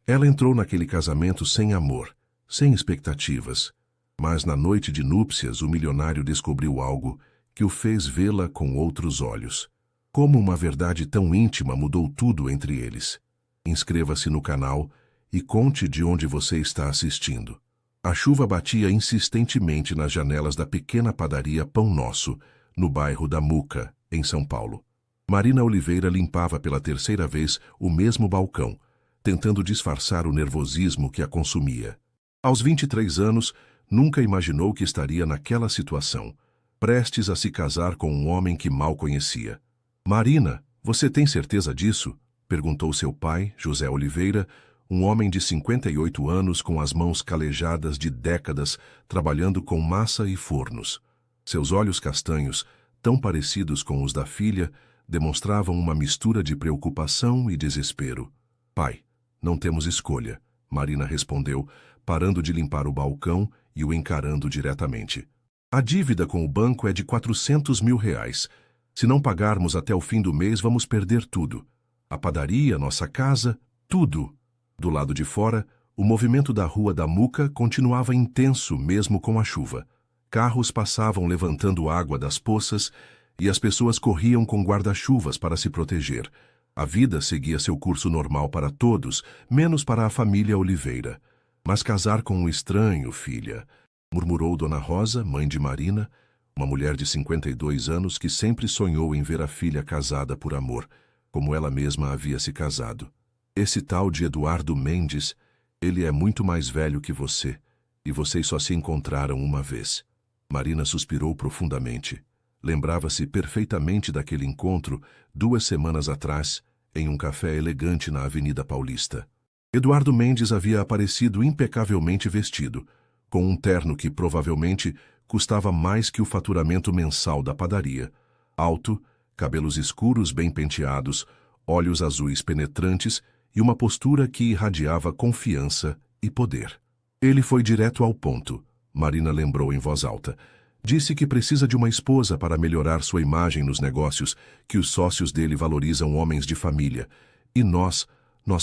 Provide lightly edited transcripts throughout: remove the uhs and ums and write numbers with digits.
Ela entrou naquele casamento sem amor, sem expectativas. Mas na noite de núpcias o milionário descobriu algo que o fez vê-la com outros olhos. Como uma verdade tão íntima mudou tudo entre eles. Inscreva-se no canal e conte de onde você está assistindo. A chuva batia insistentemente nas janelas da pequena padaria Pão Nosso, no bairro da Muca, em São Paulo. Marina Oliveira limpava pela terceira vez o mesmo balcão, tentando disfarçar o nervosismo que a consumia. Aos 23 anos, nunca imaginou que estaria naquela situação, prestes a se casar com um homem que mal conhecia. "Marina, você tem certeza disso?" perguntou seu pai, José Oliveira, um homem de 58 anos com as mãos calejadas de décadas trabalhando com massa e fornos. Seus olhos castanhos, tão parecidos com os da filha, demonstravam uma mistura de preocupação e desespero. "Pai, não temos escolha", Marina respondeu, parando de limpar o balcão e o encarando diretamente. "A dívida com o banco é de R$400 mil. Se não pagarmos até o fim do mês, vamos perder tudo. A padaria, nossa casa, tudo." Do lado de fora, o movimento da Rua da Muca continuava intenso mesmo com a chuva. Carros passavam levantando água das poças e as pessoas corriam com guarda-chuvas para se proteger. A vida seguia seu curso normal para todos, menos para a família Oliveira. "Mas casar com um estranho, filha", murmurou Dona Rosa, mãe de Marina, uma mulher de 52 anos que sempre sonhou em ver a filha casada por amor, como ela mesma havia se casado. "Esse tal de Eduardo Mendes, ele é muito mais velho que você, e vocês só se encontraram uma vez." Marina suspirou profundamente. Lembrava-se perfeitamente daquele encontro 2 semanas atrás, em um café elegante na Avenida Paulista. Eduardo Mendes havia aparecido impecavelmente vestido, com um terno que provavelmente custava mais que o faturamento mensal da padaria. Alto, cabelos escuros bem penteados, olhos azuis penetrantes e uma postura que irradiava confiança e poder. "Ele foi direto ao ponto", Marina lembrou em voz alta. "Disse que precisa de uma esposa para melhorar sua imagem nos negócios, que os sócios dele valorizam homens de família. E nós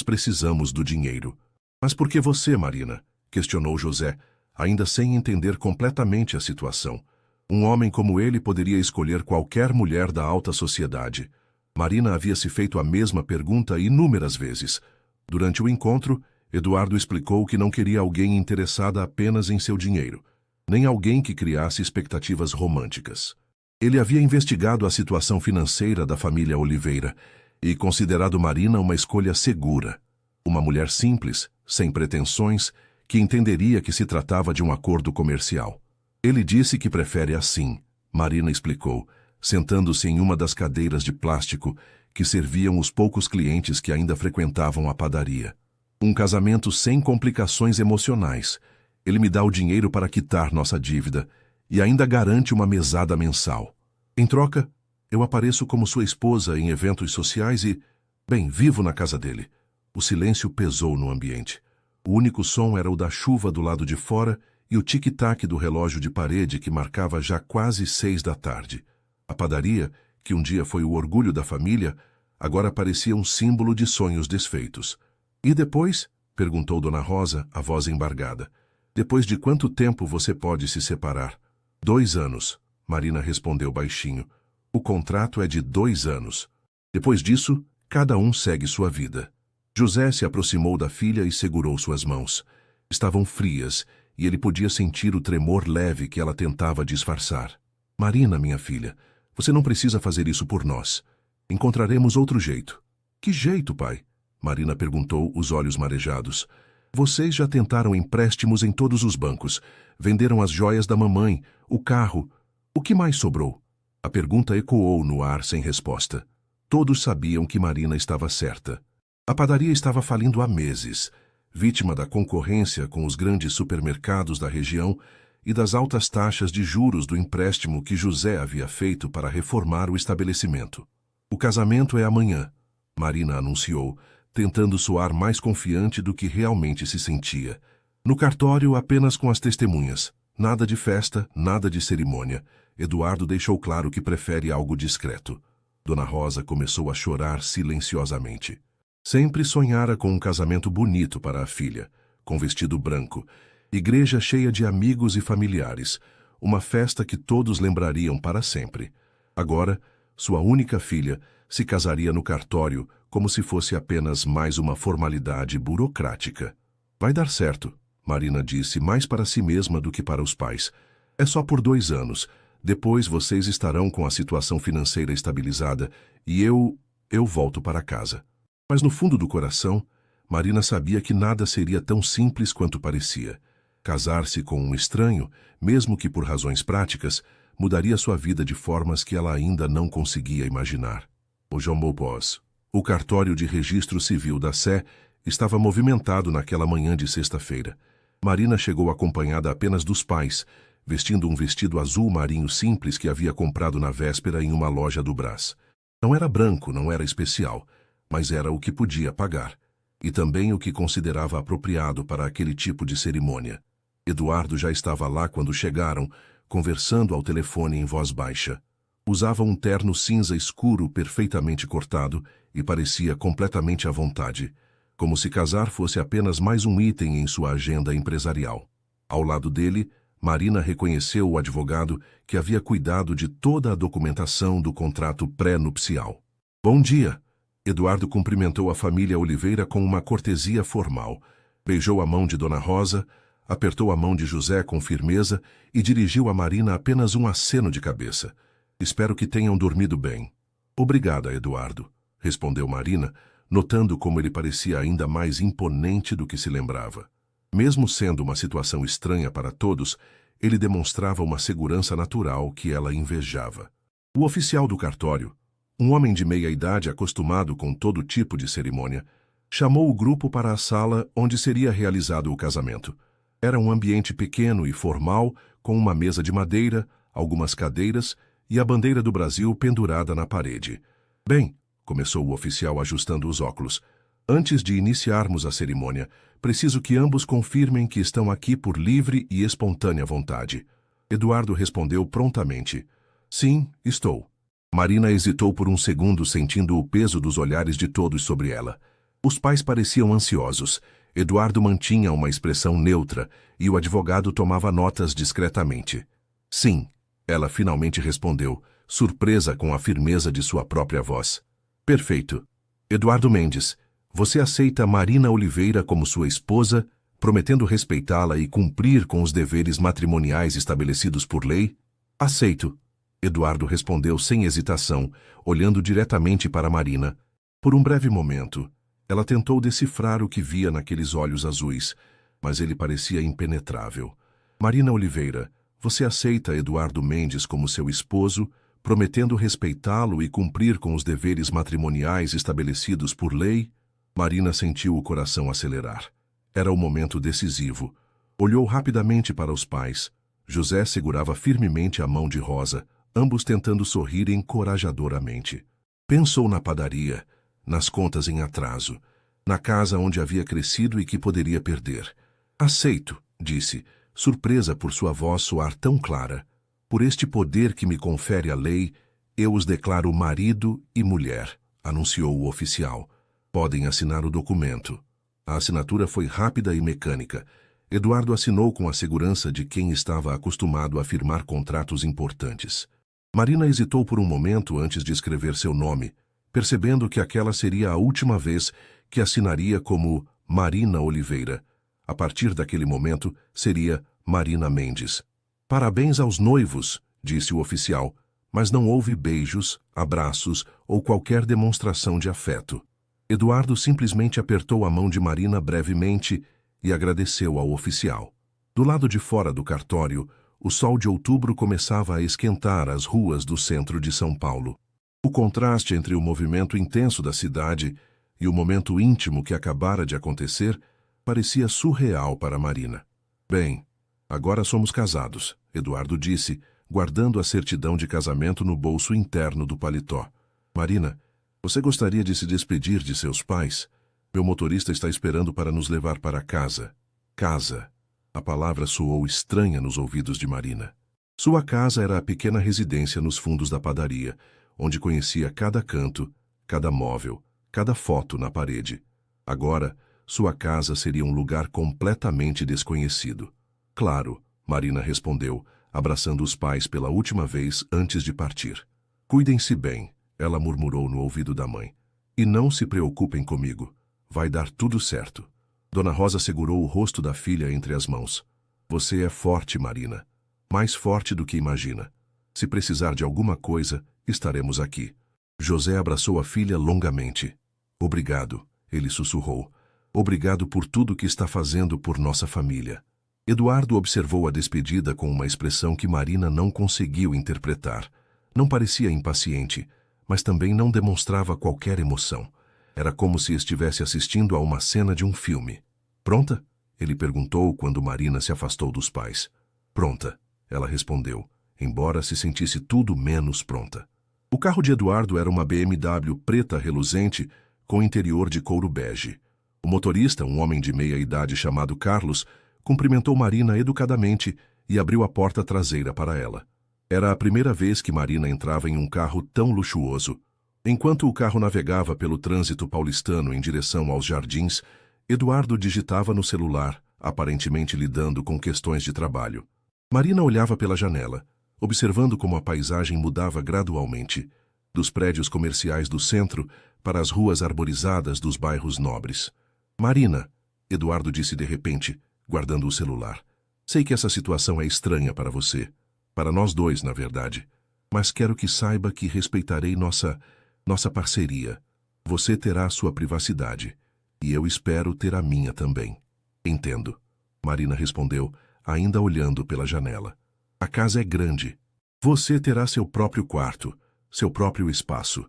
precisamos do dinheiro." "Mas por que você, Marina?" questionou José, ainda sem entender completamente a situação. Um homem como ele poderia escolher qualquer mulher da alta sociedade. Marina havia se feito a mesma pergunta inúmeras vezes. Durante o encontro, Eduardo explicou que não queria alguém interessada apenas em seu dinheiro, nem alguém que criasse expectativas românticas. Ele havia investigado a situação financeira da família Oliveira e considerado Marina uma escolha segura. Uma mulher simples, sem pretensões, que entenderia que se tratava de um acordo comercial. "Ele disse que prefere assim", Marina explicou, sentando-se em uma das cadeiras de plástico que serviam os poucos clientes que ainda frequentavam a padaria. "Um casamento sem complicações emocionais. Ele me dá o dinheiro para quitar nossa dívida e ainda garante uma mesada mensal. Em troca, eu apareço como sua esposa em eventos sociais e, bem, vivo na casa dele." O silêncio pesou no ambiente. O único som era o da chuva do lado de fora e o tic-tac do relógio de parede que marcava já quase 6 da tarde. A padaria, que um dia foi o orgulho da família, agora parecia um símbolo de sonhos desfeitos. "E depois?" perguntou Dona Rosa, a voz embargada. "Depois de quanto tempo você pode se separar?" 2 anos, Marina respondeu baixinho. "O contrato é de 2 anos. Depois disso, cada um segue sua vida." José se aproximou da filha e segurou suas mãos. Estavam frias e ele podia sentir o tremor leve que ela tentava disfarçar. "Marina, minha filha, você não precisa fazer isso por nós. Encontraremos outro jeito." "Que jeito, pai?" Marina perguntou, os olhos marejados. "Vocês já tentaram empréstimos em todos os bancos. Venderam as joias da mamãe, o carro. O que mais sobrou?" A pergunta ecoou no ar sem resposta. Todos sabiam que Marina estava certa. A padaria estava falindo há meses, vítima da concorrência com os grandes supermercados da região e das altas taxas de juros do empréstimo que José havia feito para reformar o estabelecimento. "O casamento é amanhã", Marina anunciou, tentando soar mais confiante do que realmente se sentia. "No cartório, apenas com as testemunhas. Nada de festa, nada de cerimônia. Eduardo deixou claro que prefere algo discreto." Dona Rosa começou a chorar silenciosamente. Sempre sonhara com um casamento bonito para a filha, com vestido branco, igreja cheia de amigos e familiares, uma festa que todos lembrariam para sempre. Agora, sua única filha se casaria no cartório como se fosse apenas mais uma formalidade burocrática. Vai dar certo, Marina disse mais para si mesma do que para os pais. É só por 2 anos. Depois vocês estarão com a situação financeira estabilizada e eu volto para casa. Mas no fundo do coração, Marina sabia que nada seria tão simples quanto parecia. Casar-se com um estranho, mesmo que por razões práticas, mudaria sua vida de formas que ela ainda não conseguia imaginar. O Jean Maupos, o cartório de registro civil da Sé, estava movimentado naquela manhã de sexta-feira. Marina chegou acompanhada apenas dos pais, vestindo um vestido azul marinho simples que havia comprado na véspera em uma loja do Brás. Não era branco, não era especial, mas era o que podia pagar, e também o que considerava apropriado para aquele tipo de cerimônia. Eduardo já estava lá quando chegaram, conversando ao telefone em voz baixa. Usava um terno cinza escuro perfeitamente cortado e parecia completamente à vontade, como se casar fosse apenas mais um item em sua agenda empresarial. Ao lado dele, Marina reconheceu o advogado que havia cuidado de toda a documentação do contrato pré-nupcial. Bom dia! Eduardo cumprimentou a família Oliveira com uma cortesia formal, beijou a mão de Dona Rosa, apertou a mão de José com firmeza e dirigiu a Marina apenas um aceno de cabeça. Espero que tenham dormido bem. Obrigada, Eduardo, respondeu Marina, notando como ele parecia ainda mais imponente do que se lembrava. Mesmo sendo uma situação estranha para todos, ele demonstrava uma segurança natural que ela invejava. O oficial do cartório, um homem de meia-idade acostumado com todo tipo de cerimônia, chamou o grupo para a sala onde seria realizado o casamento. Era um ambiente pequeno e formal, com uma mesa de madeira, algumas cadeiras e a bandeira do Brasil pendurada na parede. Bem, começou o oficial ajustando os óculos, antes de iniciarmos a cerimônia, preciso que ambos confirmem que estão aqui por livre e espontânea vontade. Eduardo respondeu prontamente. Sim, estou. Marina hesitou por um segundo, sentindo o peso dos olhares de todos sobre ela. Os pais pareciam ansiosos. Eduardo mantinha uma expressão neutra e o advogado tomava notas discretamente. Sim, ela finalmente respondeu, surpresa com a firmeza de sua própria voz. Perfeito. Eduardo Mendes, você aceita Marina Oliveira como sua esposa, prometendo respeitá-la e cumprir com os deveres matrimoniais estabelecidos por lei? Aceito. Eduardo respondeu sem hesitação, olhando diretamente para Marina. Por um breve momento, ela tentou decifrar o que via naqueles olhos azuis, mas ele parecia impenetrável. Marina Oliveira, você aceita Eduardo Mendes como seu esposo, prometendo respeitá-lo e cumprir com os deveres matrimoniais estabelecidos por lei? Marina sentiu o coração acelerar. Era o momento decisivo. Olhou rapidamente para os pais. José segurava firmemente a mão de Rosa, ambos tentando sorrir encorajadoramente. Pensou na padaria, nas contas em atraso, na casa onde havia crescido e que poderia perder. Aceito, disse, surpresa por sua voz soar tão clara. Por este poder que me confere a lei, eu os declaro marido e mulher, anunciou o oficial. Podem assinar o documento. A assinatura foi rápida e mecânica. Eduardo assinou com a segurança de quem estava acostumado a firmar contratos importantes. Marina hesitou por um momento antes de escrever seu nome, percebendo que aquela seria a última vez que assinaria como Marina Oliveira. A partir daquele momento, seria Marina Mendes. Parabéns aos noivos, disse o oficial, mas não houve beijos, abraços ou qualquer demonstração de afeto. Eduardo simplesmente apertou a mão de Marina brevemente e agradeceu ao oficial. Do lado de fora do cartório, o sol de outubro começava a esquentar as ruas do centro de São Paulo. O contraste entre o movimento intenso da cidade e o momento íntimo que acabara de acontecer parecia surreal para Marina. Bem, agora somos casados, Eduardo disse, guardando a certidão de casamento no bolso interno do paletó. Marina, você gostaria de se despedir de seus pais? Meu motorista está esperando para nos levar para casa. Casa. A palavra soou estranha nos ouvidos de Marina. Sua casa era a pequena residência nos fundos da padaria, onde conhecia cada canto, cada móvel, cada foto na parede. Agora, sua casa seria um lugar completamente desconhecido. Claro, Marina respondeu, abraçando os pais pela última vez antes de partir. Cuidem-se bem, ela murmurou no ouvido da mãe. E não se preocupem comigo. Vai dar tudo certo. Dona Rosa segurou o rosto da filha entre as mãos. Você é forte, Marina. Mais forte do que imagina. Se precisar de alguma coisa, estaremos aqui. José abraçou a filha longamente. Obrigado, ele sussurrou. Obrigado por tudo que está fazendo por nossa família. Eduardo observou a despedida com uma expressão que Marina não conseguiu interpretar. Não parecia impaciente, mas também não demonstrava qualquer emoção. Era como se estivesse assistindo a uma cena de um filme. Pronta? Ele perguntou quando Marina se afastou dos pais. Pronta, ela respondeu, embora se sentisse tudo menos pronta. O carro de Eduardo era uma BMW preta reluzente com interior de couro bege. O motorista, um homem de meia idade chamado Carlos, cumprimentou Marina educadamente e abriu a porta traseira para ela. Era a primeira vez que Marina entrava em um carro tão luxuoso. Enquanto o carro navegava pelo trânsito paulistano em direção aos jardins, Eduardo digitava no celular, aparentemente lidando com questões de trabalho. Marina olhava pela janela, observando como a paisagem mudava gradualmente, dos prédios comerciais do centro para as ruas arborizadas dos bairros nobres. Marina, Eduardo disse de repente, guardando o celular. Sei que essa situação é estranha para você. Para nós dois, na verdade. Mas quero que saiba que respeitarei nossa parceria. Você terá a sua privacidade. E eu espero ter a minha também. Entendo. Marina respondeu, ainda olhando pela janela. A casa é grande. Você terá seu próprio quarto, seu próprio espaço.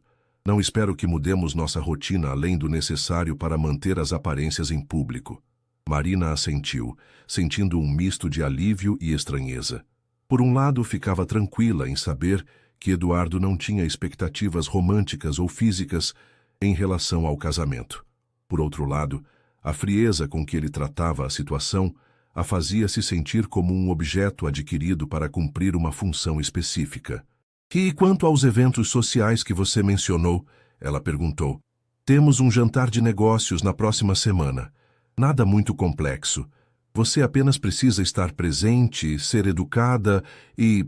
Não espero que mudemos nossa rotina além do necessário para manter as aparências em público. Marina assentiu, sentindo um misto de alívio e estranheza. Por um lado, ficava tranquila em saber que Eduardo não tinha expectativas românticas ou físicas em relação ao casamento. Por outro lado, a frieza com que ele tratava a situação a fazia se sentir como um objeto adquirido para cumprir uma função específica. E quanto aos eventos sociais que você mencionou, ela perguntou. Temos um jantar de negócios na próxima semana. Nada muito complexo. Você apenas precisa estar presente, ser educada e...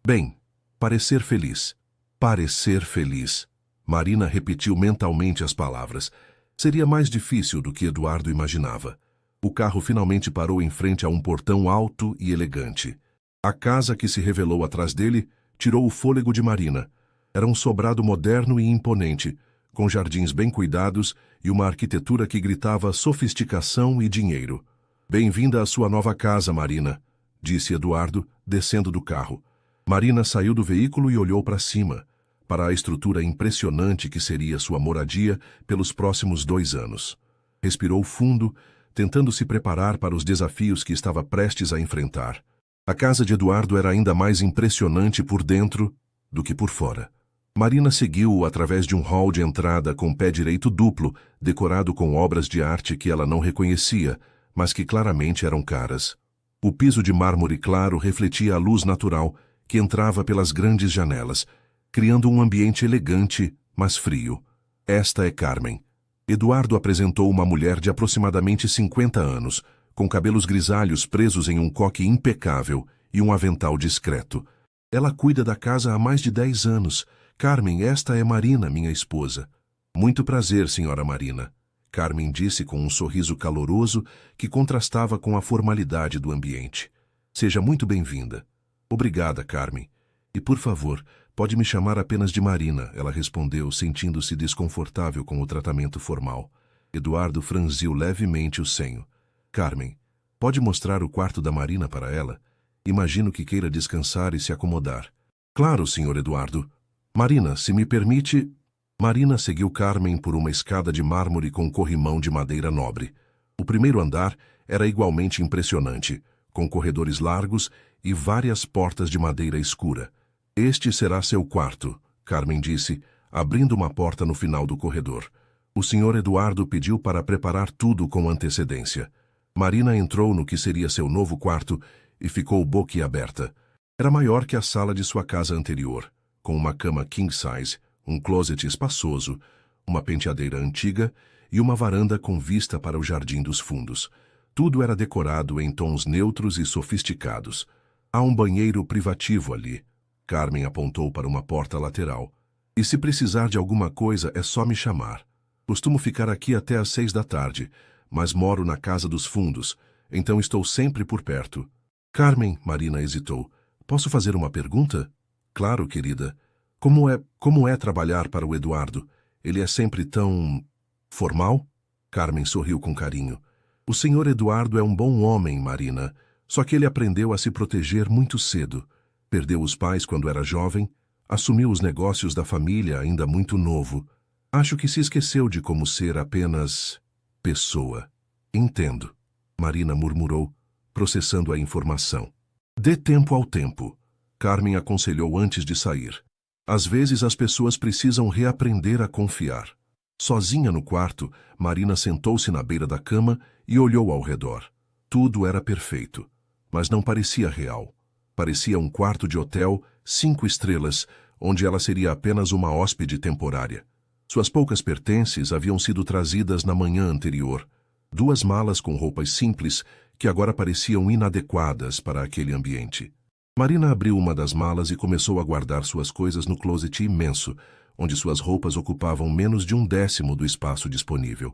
bem, parecer feliz. Parecer feliz. Marina repetiu mentalmente as palavras. Seria mais difícil do que Eduardo imaginava. O carro finalmente parou em frente a um portão alto e elegante. A casa que se revelou atrás dele tirou o fôlego de Marina. Era um sobrado moderno e imponente, com jardins bem cuidados e uma arquitetura que gritava sofisticação e dinheiro. Bem-vinda à sua nova casa, Marina, disse Eduardo, descendo do carro. Marina saiu do veículo e olhou para cima, para a estrutura impressionante que seria sua moradia pelos próximos 2 anos. Respirou fundo, tentando se preparar para os desafios que estava prestes a enfrentar. A casa de Eduardo era ainda mais impressionante por dentro do que por fora. Marina seguiu-o através de um hall de entrada com pé direito duplo, decorado com obras de arte que ela não reconhecia, mas que claramente eram caras. O piso de mármore claro refletia a luz natural que entrava pelas grandes janelas, criando um ambiente elegante, mas frio. Esta é Carmen. Eduardo apresentou uma mulher de aproximadamente 50 anos, com cabelos grisalhos presos em um coque impecável e um avental discreto. Ela cuida da casa há mais de 10 anos. Carmen, esta é Marina, minha esposa. Muito prazer, senhora Marina. Carmen disse com um sorriso caloroso que contrastava com a formalidade do ambiente. Seja muito bem-vinda. Obrigada, Carmen. E, por favor, pode me chamar apenas de Marina, ela respondeu, sentindo-se desconfortável com o tratamento formal. Eduardo franziu levemente o senho. Carmen, pode mostrar o quarto da Marina para ela? Imagino que queira descansar e se acomodar. Claro, senhor Eduardo. Marina, se me permite... Marina seguiu Carmen por uma escada de mármore com corrimão de madeira nobre. O primeiro andar era igualmente impressionante, com corredores largos e várias portas de madeira escura. Este será seu quarto, Carmen disse, abrindo uma porta no final do corredor. O senhor Eduardo pediu para preparar tudo com antecedência. Marina entrou no que seria seu novo quarto e ficou boquiaberta. Era maior que a sala de sua casa anterior, com uma cama king size, um closet espaçoso, uma penteadeira antiga e uma varanda com vista para o jardim dos fundos. Tudo era decorado em tons neutros e sofisticados. Há um banheiro privativo ali. Carmen apontou para uma porta lateral. E se precisar de alguma coisa, é só me chamar. Costumo ficar aqui até às 6 da tarde, mas moro na casa dos fundos, então estou sempre por perto. Carmen, Marina hesitou. Posso fazer uma pergunta? Claro, querida. Como é trabalhar para o Eduardo? Ele é sempre tão... formal? Carmen sorriu com carinho. O senhor Eduardo é um bom homem, Marina, só que ele aprendeu a se proteger muito cedo. Perdeu os pais quando era jovem, assumiu os negócios da família ainda muito novo. Acho que se esqueceu de como ser apenas... pessoa. Entendo, Marina murmurou, processando a informação. Dê tempo ao tempo. Carmen aconselhou antes de sair. Às vezes as pessoas precisam reaprender a confiar. Sozinha no quarto, Marina sentou-se na beira da cama e olhou ao redor. Tudo era perfeito, mas não parecia real. Parecia um quarto de hotel, 5 estrelas, onde ela seria apenas uma hóspede temporária. Suas poucas pertences haviam sido trazidas na manhã anterior. 2 malas com roupas simples que agora pareciam inadequadas para aquele ambiente. Marina abriu uma das malas e começou a guardar suas coisas no closet imenso, onde suas roupas ocupavam menos de 1/10 do espaço disponível.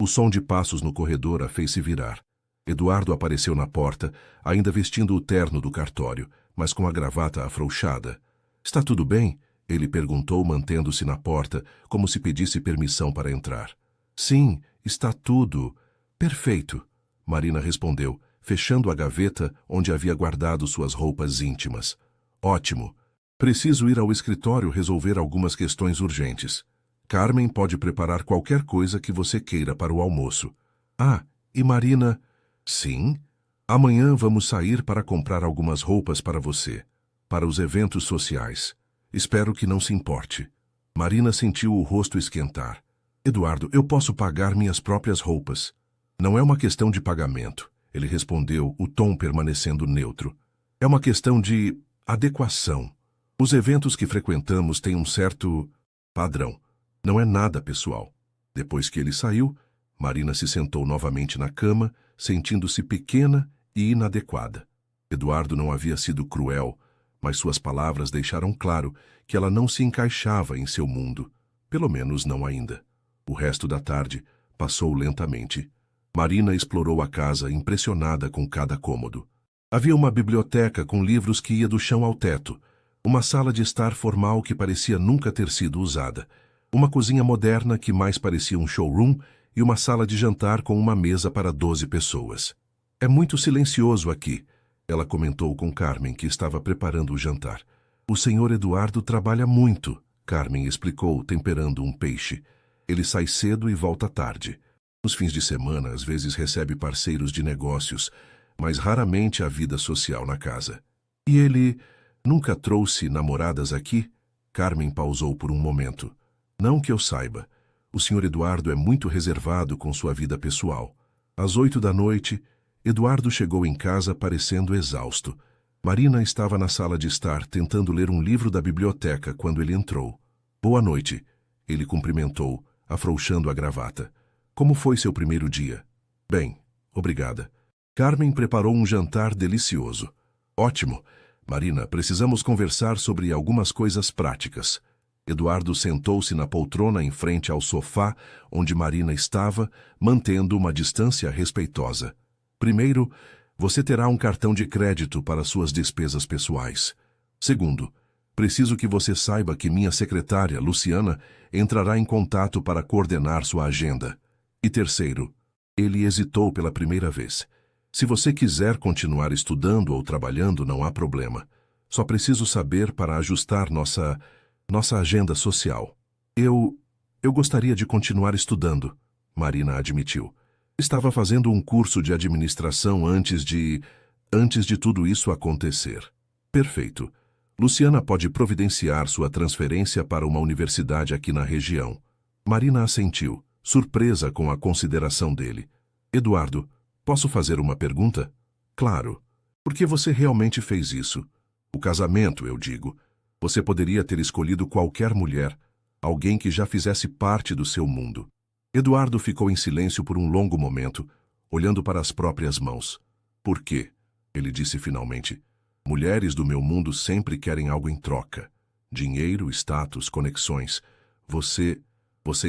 O som de passos no corredor a fez se virar. Eduardo apareceu na porta, ainda vestindo o terno do cartório, mas com a gravata afrouxada. Está tudo bem? Ele perguntou, mantendo-se na porta, como se pedisse permissão para entrar. Sim, está tudo... perfeito, Marina respondeu, fechando a gaveta onde havia guardado suas roupas íntimas. Ótimo. Preciso ir ao escritório resolver algumas questões urgentes. Carmen pode preparar qualquer coisa que você queira para o almoço. Ah, e Marina... Sim? Amanhã vamos sair para comprar algumas roupas para você, para os eventos sociais. Espero que não se importe. Marina sentiu o rosto esquentar. Eduardo, eu posso pagar minhas próprias roupas. Não é uma questão de pagamento, ele respondeu, o tom permanecendo neutro. É uma questão de adequação. Os eventos que frequentamos têm um certo padrão. Não é nada pessoal. Depois que ele saiu, Marina se sentou novamente na cama, sentindo-se pequena e inadequada. Eduardo não havia sido cruel, mas suas palavras deixaram claro que ela não se encaixava em seu mundo, pelo menos não ainda. O resto da tarde passou lentamente. Marina explorou a casa, impressionada com cada cômodo. Havia uma biblioteca com livros que ia do chão ao teto, uma sala de estar formal que parecia nunca ter sido usada, uma cozinha moderna que mais parecia um showroom e uma sala de jantar com uma mesa para 12 pessoas. É muito silencioso aqui, ela comentou com Carmen, que estava preparando o jantar. O senhor Eduardo trabalha muito, Carmen explicou, temperando um peixe. Ele sai cedo e volta tarde. Nos fins de semana, às vezes recebe parceiros de negócios, mas raramente há vida social na casa. E ele nunca trouxe namoradas aqui? Carmen pausou por um momento. Não que eu saiba. O senhor Eduardo é muito reservado com sua vida pessoal. Às 8 da noite, Eduardo chegou em casa parecendo exausto. Marina estava na sala de estar tentando ler um livro da biblioteca quando ele entrou. Boa noite, ele cumprimentou, afrouxando a gravata. Como foi seu primeiro dia? Bem, obrigada. Carmen preparou um jantar delicioso. Ótimo. Marina, precisamos conversar sobre algumas coisas práticas. Eduardo sentou-se na poltrona em frente ao sofá onde Marina estava, mantendo uma distância respeitosa. Primeiro, você terá um cartão de crédito para suas despesas pessoais. Segundo, preciso que você saiba que minha secretária, Luciana, entrará em contato para coordenar sua agenda. E terceiro, ele hesitou pela primeira vez. Se você quiser continuar estudando ou trabalhando, não há problema. Só preciso saber para ajustar nossa agenda social. Eu gostaria de continuar estudando, Marina admitiu. Estava fazendo um curso de administração antes de tudo isso acontecer. Perfeito. Luciana pode providenciar sua transferência para uma universidade aqui na região. Marina assentiu, surpresa com a consideração dele. Eduardo, posso fazer uma pergunta? Claro. Por que você realmente fez isso? O casamento, eu digo. Você poderia ter escolhido qualquer mulher. alguém que já fizesse parte do seu mundo. Eduardo ficou em silêncio por um longo momento, olhando para as próprias mãos. Por quê? Ele disse finalmente. Mulheres do meu mundo sempre querem algo em troca. Dinheiro, status, conexões. Você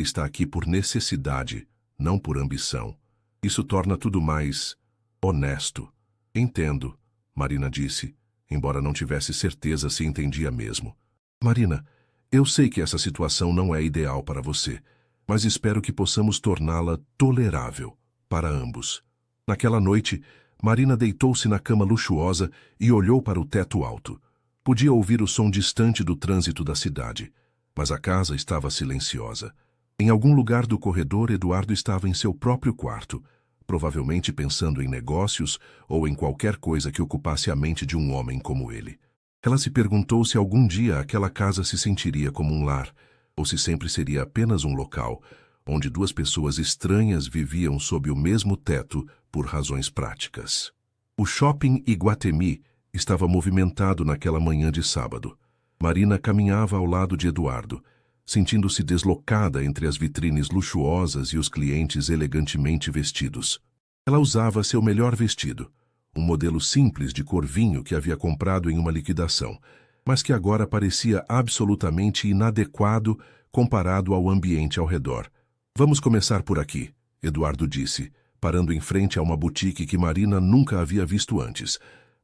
está aqui por necessidade, não por ambição. Isso torna tudo mais honesto. Entendo, Marina disse, embora não tivesse certeza se entendia mesmo. Marina, eu sei que essa situação não é ideal para você, mas espero que possamos torná-la tolerável para ambos. Naquela noite, Marina deitou-se na cama luxuosa e olhou para o teto alto. Podia ouvir o som distante do trânsito da cidade, mas a casa estava silenciosa. Em algum lugar do corredor, Eduardo estava em seu próprio quarto, provavelmente pensando em negócios ou em qualquer coisa que ocupasse a mente de um homem como ele. Ela se perguntou se algum dia aquela casa se sentiria como um lar, ou se sempre seria apenas um local, onde duas pessoas estranhas viviam sob o mesmo teto por razões práticas. O shopping Iguatemi estava movimentado naquela manhã de sábado. Marina caminhava ao lado de Eduardo, sentindo-se deslocada entre as vitrines luxuosas e os clientes elegantemente vestidos. Ela usava seu melhor vestido, um modelo simples de cor vinho que havia comprado em uma liquidação, mas que agora parecia absolutamente inadequado comparado ao ambiente ao redor. Vamos começar por aqui, Eduardo disse, parando em frente a uma boutique que Marina nunca havia visto antes,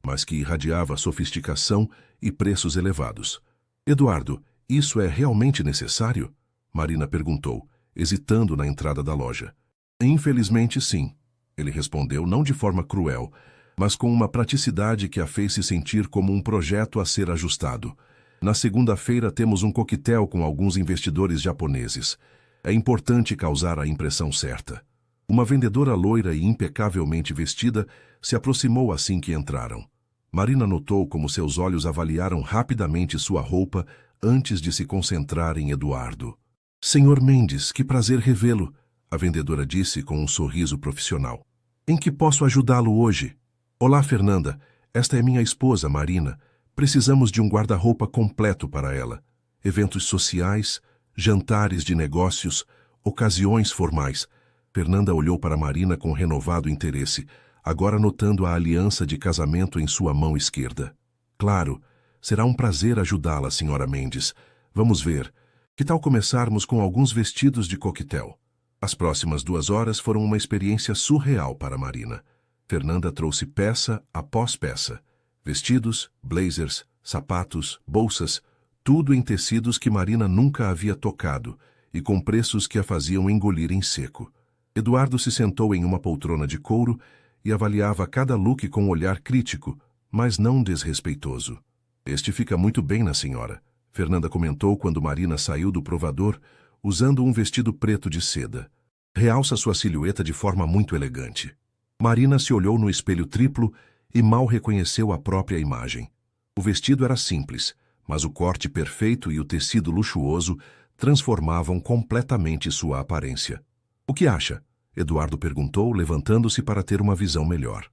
mas que irradiava sofisticação e preços elevados. Eduardo, isso é realmente necessário? Marina perguntou, hesitando na entrada da loja. Infelizmente, sim, ele respondeu, não de forma cruel, mas com uma praticidade que a fez se sentir como um projeto a ser ajustado. Na segunda-feira temos um coquetel com alguns investidores japoneses. É importante causar a impressão certa. Uma vendedora loira e impecavelmente vestida se aproximou assim que entraram. Marina notou como seus olhos avaliaram rapidamente sua roupa antes de se concentrar em Eduardo. Senhor Mendes, que prazer revê-lo, a vendedora disse com um sorriso profissional. Em que posso ajudá-lo hoje? Olá, Fernanda. Esta é minha esposa, Marina. Precisamos de um guarda-roupa completo para ela. Eventos sociais, jantares de negócios, ocasiões formais. Fernanda olhou para Marina com renovado interesse, agora notando a aliança de casamento em sua mão esquerda. Claro, será um prazer ajudá-la, senhora Mendes. Vamos ver. Que tal começarmos com alguns vestidos de coquetel? As próximas 2 horas foram uma experiência surreal para Marina. Fernanda trouxe peça após peça. Vestidos, blazers, sapatos, bolsas, tudo em tecidos que Marina nunca havia tocado e com preços que a faziam engolir em seco. Eduardo se sentou em uma poltrona de couro e avaliava cada look com um olhar crítico, mas não desrespeitoso. Este fica muito bem na senhora, Fernanda comentou quando Marina saiu do provador usando um vestido preto de seda. Realça sua silhueta de forma muito elegante. Marina se olhou no espelho triplo e mal reconheceu a própria imagem. O vestido era simples, mas o corte perfeito e o tecido luxuoso transformavam completamente sua aparência. O que acha? Eduardo perguntou, levantando-se para ter uma visão melhor.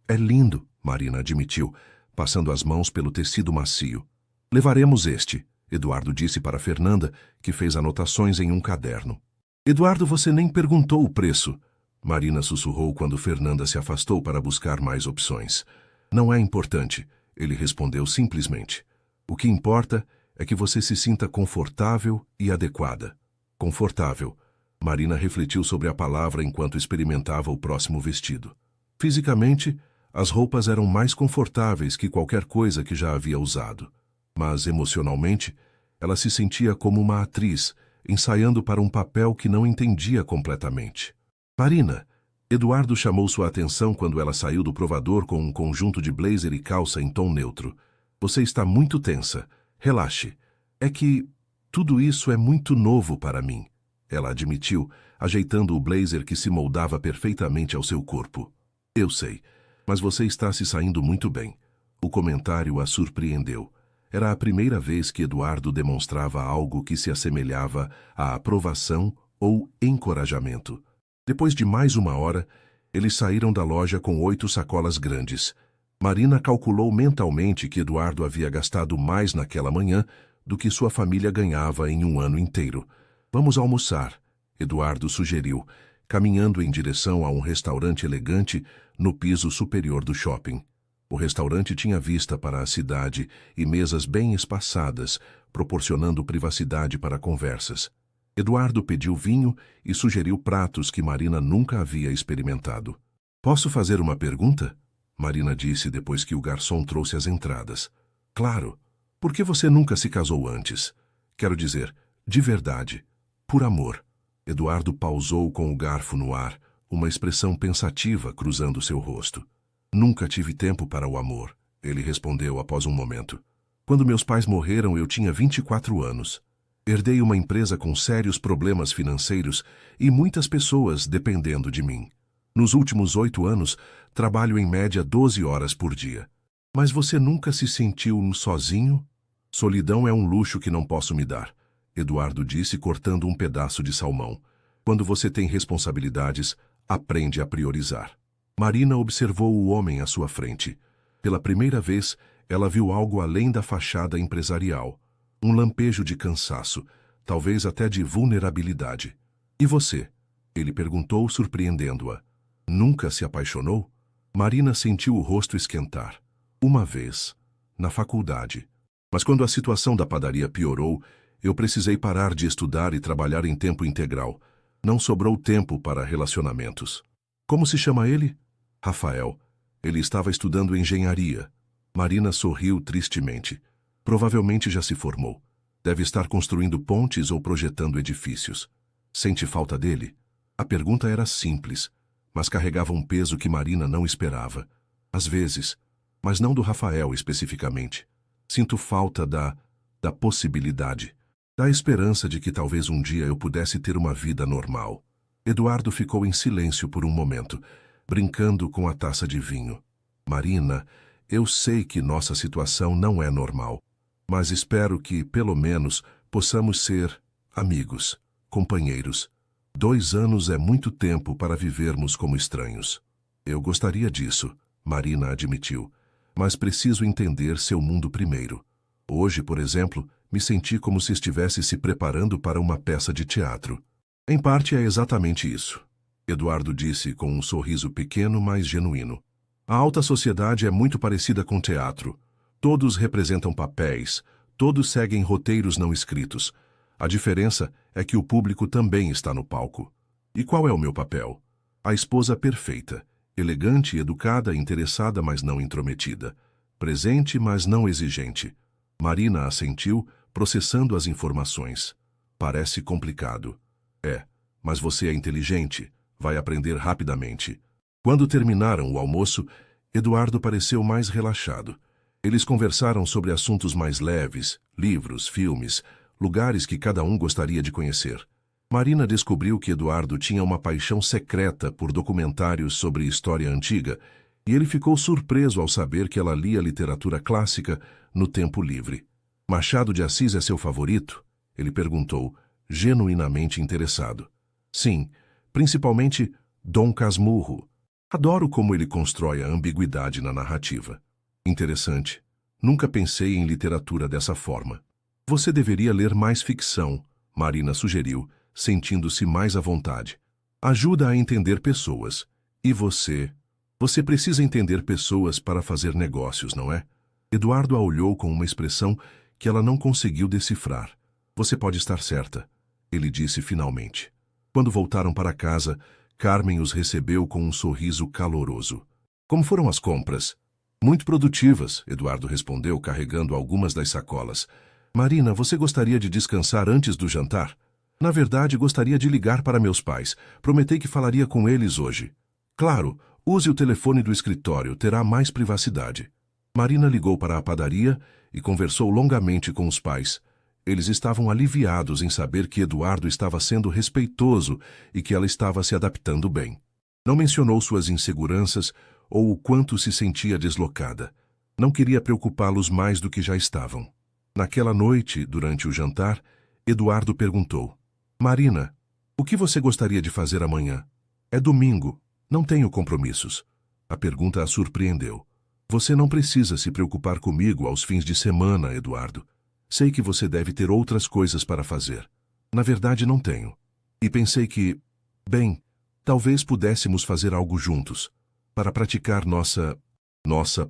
É lindo, Marina admitiu, passando as mãos pelo tecido macio. Levaremos este, Eduardo disse para Fernanda, que fez anotações em um caderno. Eduardo, você nem perguntou o preço. Marina sussurrou quando Fernanda se afastou para buscar mais opções. Não é importante, ele respondeu simplesmente. O que importa é que você se sinta confortável e adequada. Confortável. Marina refletiu sobre a palavra enquanto experimentava o próximo vestido. Fisicamente, as roupas eram mais confortáveis que qualquer coisa que já havia usado. Mas, emocionalmente, ela se sentia como uma atriz, ensaiando para um papel que não entendia completamente. Marina, Eduardo chamou sua atenção quando ela saiu do provador com um conjunto de blazer e calça em tom neutro. Você está muito tensa. Relaxe. É que tudo isso é muito novo para mim, ela admitiu, ajeitando o blazer que se moldava perfeitamente ao seu corpo. Eu sei, mas você está se saindo muito bem. O comentário a surpreendeu. Era a primeira vez que Eduardo demonstrava algo que se assemelhava à aprovação ou encorajamento. Depois de mais 1 hora, eles saíram da loja com 8 sacolas grandes. Marina calculou mentalmente que Eduardo havia gastado mais naquela manhã do que sua família ganhava em um ano inteiro. Vamos almoçar, Eduardo sugeriu, caminhando em direção a um restaurante elegante no piso superior do shopping. O restaurante tinha vista para a cidade e mesas bem espaçadas, proporcionando privacidade para conversas. Eduardo pediu vinho e sugeriu pratos que Marina nunca havia experimentado. Posso fazer uma pergunta? Marina disse depois que o garçom trouxe as entradas. Claro. Por que você nunca se casou antes? Quero dizer, de verdade, por amor. Eduardo pausou com o garfo no ar, uma expressão pensativa cruzando seu rosto. Nunca tive tempo para o amor, ele respondeu após um momento. Quando meus pais morreram, eu tinha 24 anos. Herdei uma empresa com sérios problemas financeiros e muitas pessoas dependendo de mim. Nos últimos 8 anos, trabalho em média 12 horas por dia. Mas você nunca se sentiu sozinho? Solidão é um luxo que não posso me dar, Eduardo disse cortando um pedaço de salmão. Quando você tem responsabilidades, aprende a priorizar. Marina observou o homem à sua frente. Pela primeira vez, ela viu algo além da fachada empresarial. Um lampejo de cansaço, talvez até de vulnerabilidade. E você? Ele perguntou, surpreendendo-a. Nunca se apaixonou? Marina sentiu o rosto esquentar. Uma vez, na faculdade. Mas quando a situação da padaria piorou, eu precisei parar de estudar e trabalhar em tempo integral. Não sobrou tempo para relacionamentos. Como se chama ele? Rafael. Ele estava estudando engenharia. Marina sorriu tristemente. Provavelmente já se formou. Deve estar construindo pontes ou projetando edifícios. Sente falta dele? A pergunta era simples, mas carregava um peso que Marina não esperava. Às vezes, mas não do Rafael especificamente. Sinto falta da possibilidade, da esperança de que talvez um dia eu pudesse ter uma vida normal. Eduardo ficou em silêncio por um momento, brincando com a taça de vinho. Marina, eu sei que nossa situação não é normal, mas espero que, pelo menos, possamos ser amigos, companheiros. 2 anos é muito tempo para vivermos como estranhos. Eu gostaria disso, Marina admitiu, mas preciso entender seu mundo primeiro. Hoje, por exemplo, me senti como se estivesse se preparando para uma peça de teatro. Em parte é exatamente isso, Eduardo disse com um sorriso pequeno, mas genuíno. A alta sociedade é muito parecida com teatro. Todos representam papéis, todos seguem roteiros não escritos. A diferença é que o público também está no palco. E qual é o meu papel? A esposa perfeita, elegante, educada, interessada, mas não intrometida. Presente, mas não exigente. Marina assentiu, processando as informações. Parece complicado. É, mas você é inteligente. Vai aprender rapidamente. Quando terminaram o almoço, Eduardo pareceu mais relaxado. Eles conversaram sobre assuntos mais leves, livros, filmes, lugares que cada um gostaria de conhecer. Marina descobriu que Eduardo tinha uma paixão secreta por documentários sobre história antiga, e ele ficou surpreso ao saber que ela lia literatura clássica no tempo livre. Machado de Assis é seu favorito? Ele perguntou, genuinamente interessado. Sim, principalmente Dom Casmurro. Adoro como ele constrói a ambiguidade na narrativa. Interessante. Nunca pensei em literatura dessa forma. Você deveria ler mais ficção, Marina sugeriu, sentindo-se mais à vontade. Ajuda a entender pessoas. E você? Você precisa entender pessoas para fazer negócios, não é? Eduardo a olhou com uma expressão que ela não conseguiu decifrar. Você pode estar certa, ele disse finalmente. Quando voltaram para casa, Carmen os recebeu com um sorriso caloroso. Como foram as compras? Muito produtivas, Eduardo respondeu, carregando algumas das sacolas. Marina, você gostaria de descansar antes do jantar? Na verdade, gostaria de ligar para meus pais. Prometei que falaria com eles hoje. Claro, use o telefone do escritório, terá mais privacidade. Marina ligou para a padaria e conversou longamente com os pais. Eles estavam aliviados em saber que Eduardo estava sendo respeitoso e que ela estava se adaptando bem. Não mencionou suas inseguranças ou o quanto se sentia deslocada. Não queria preocupá-los mais do que já estavam. Naquela noite, durante o jantar, Eduardo perguntou: Marina, o que você gostaria de fazer amanhã? É domingo, não tenho compromissos. A pergunta a surpreendeu. Você não precisa se preocupar comigo aos fins de semana, Eduardo. Sei que você deve ter outras coisas para fazer. Na verdade, não tenho. E pensei que, bem, talvez pudéssemos fazer algo juntos, para praticar nossa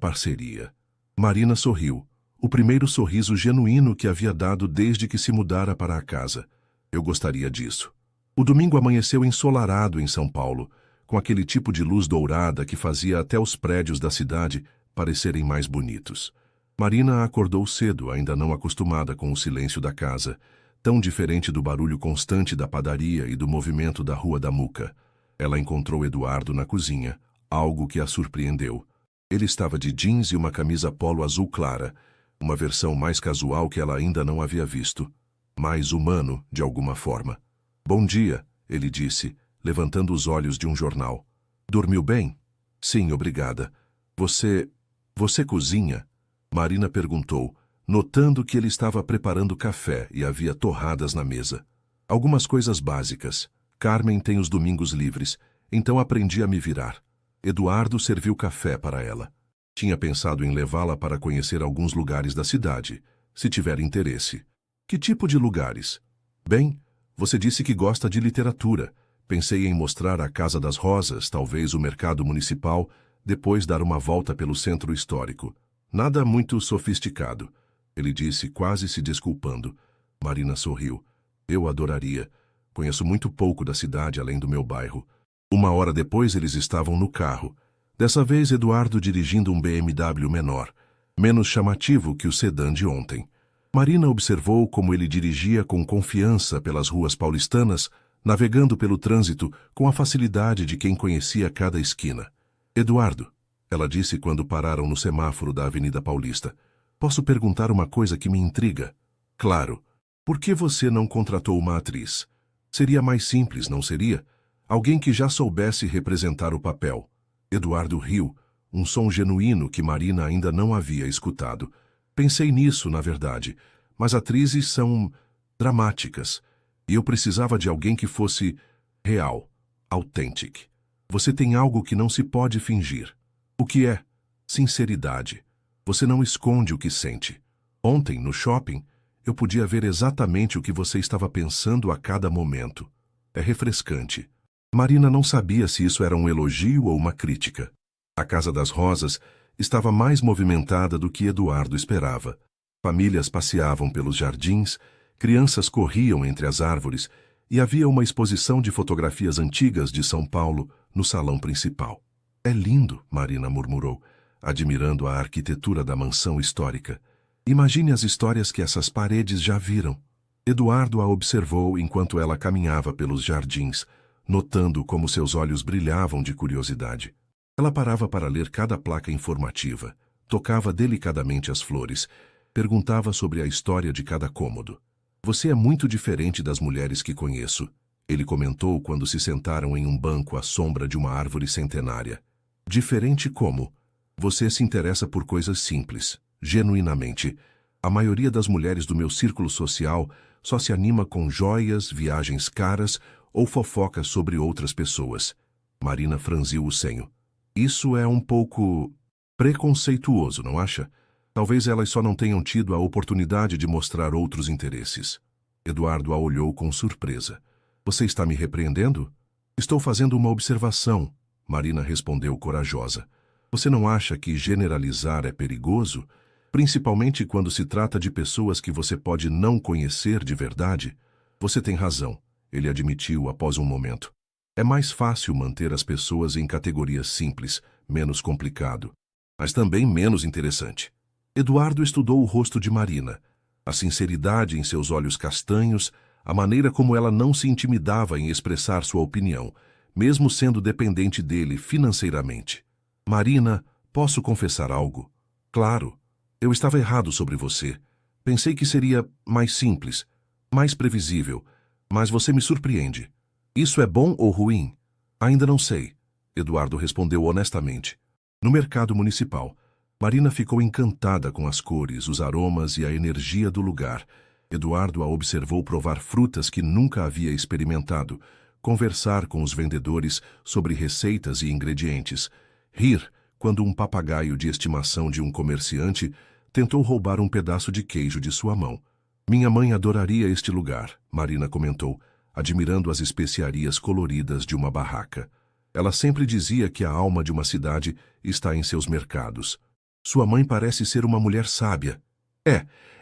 parceria. Marina sorriu, o primeiro sorriso genuíno que havia dado desde que se mudara para a casa. Eu gostaria disso. O domingo amanheceu ensolarado em São Paulo, com aquele tipo de luz dourada que fazia até os prédios da cidade parecerem mais bonitos. Marina acordou cedo, ainda não acostumada com o silêncio da casa, tão diferente do barulho constante da padaria e do movimento da Rua da Muca. Ela encontrou Eduardo na cozinha, algo que a surpreendeu. Ele estava de jeans e uma camisa polo azul clara, uma versão mais casual que ela ainda não havia visto. Mais humano, de alguma forma. Bom dia, ele disse, levantando os olhos de um jornal. Dormiu bem? Sim, obrigada. Você cozinha? Marina perguntou, notando que ele estava preparando café e havia torradas na mesa. Algumas coisas básicas. Carmen tem os domingos livres, então aprendi a me virar. Eduardo serviu café para ela. Tinha pensado em levá-la para conhecer alguns lugares da cidade, se tiver interesse. Que tipo de lugares? Bem, você disse que gosta de literatura. Pensei em mostrar a Casa das Rosas, talvez o mercado municipal, depois dar uma volta pelo centro histórico. Nada muito sofisticado, ele disse, quase se desculpando. Marina sorriu. Eu adoraria. Conheço muito pouco da cidade além do meu bairro. 1 hora depois eles estavam no carro. Dessa vez Eduardo dirigindo um BMW menor, menos chamativo que o sedã de ontem. Marina observou como ele dirigia com confiança pelas ruas paulistanas, navegando pelo trânsito com a facilidade de quem conhecia cada esquina. Eduardo, ela disse quando pararam no semáforo da Avenida Paulista, posso perguntar uma coisa que me intriga? Claro. Por que você não contratou uma atriz? Seria mais simples, não seria? Alguém que já soubesse representar o papel. Eduardo riu, um som genuíno que Marina ainda não havia escutado. Pensei nisso, na verdade, mas atrizes são dramáticas, e eu precisava de alguém que fosse real, authentic. Você tem algo que não se pode fingir. O que é? Sinceridade. Você não esconde o que sente. Ontem, no shopping, eu podia ver exatamente o que você estava pensando a cada momento. É refrescante. Marina não sabia se isso era um elogio ou uma crítica. A Casa das Rosas estava mais movimentada do que Eduardo esperava. Famílias passeavam pelos jardins, crianças corriam entre as árvores e havia uma exposição de fotografias antigas de São Paulo no salão principal. É lindo, Marina murmurou, admirando a arquitetura da mansão histórica. Imagine as histórias que essas paredes já viram. Eduardo a observou enquanto ela caminhava pelos jardins, notando como seus olhos brilhavam de curiosidade. Ela parava para ler cada placa informativa, tocava delicadamente as flores, perguntava sobre a história de cada cômodo. Você é muito diferente das mulheres que conheço, ele comentou quando se sentaram em um banco à sombra de uma árvore centenária. Diferente como? Você se interessa por coisas simples, genuinamente. A maioria das mulheres do meu círculo social só se anima com joias, viagens caras ou fofocas sobre outras pessoas. Marina franziu o senho. Isso é um pouco preconceituoso, não acha? Talvez elas só não tenham tido a oportunidade de mostrar outros interesses. Eduardo a olhou com surpresa. Você está me repreendendo? Estou fazendo uma observação, Marina respondeu corajosa. Você não acha que generalizar é perigoso? Principalmente quando se trata de pessoas que você pode não conhecer de verdade? Você tem razão, ele admitiu após um momento. É mais fácil manter as pessoas em categorias simples, menos complicado, mas também menos interessante. Eduardo estudou o rosto de Marina, a sinceridade em seus olhos castanhos, a maneira como ela não se intimidava em expressar sua opinião, mesmo sendo dependente dele financeiramente. Marina, posso confessar algo? Claro, eu estava errado sobre você. Pensei que seria mais simples, mais previsível, mas você me surpreende. Isso é bom ou ruim? Ainda não sei, Eduardo respondeu honestamente. No mercado municipal, Marina ficou encantada com as cores, os aromas e a energia do lugar. Eduardo a observou provar frutas que nunca havia experimentado, conversar com os vendedores sobre receitas e ingredientes, rir quando um papagaio de estimação de um comerciante tentou roubar um pedaço de queijo de sua mão. Minha mãe adoraria este lugar, Marina comentou, admirando as especiarias coloridas de uma barraca. Ela sempre dizia que a alma de uma cidade está em seus mercados. Sua mãe parece ser uma mulher sábia.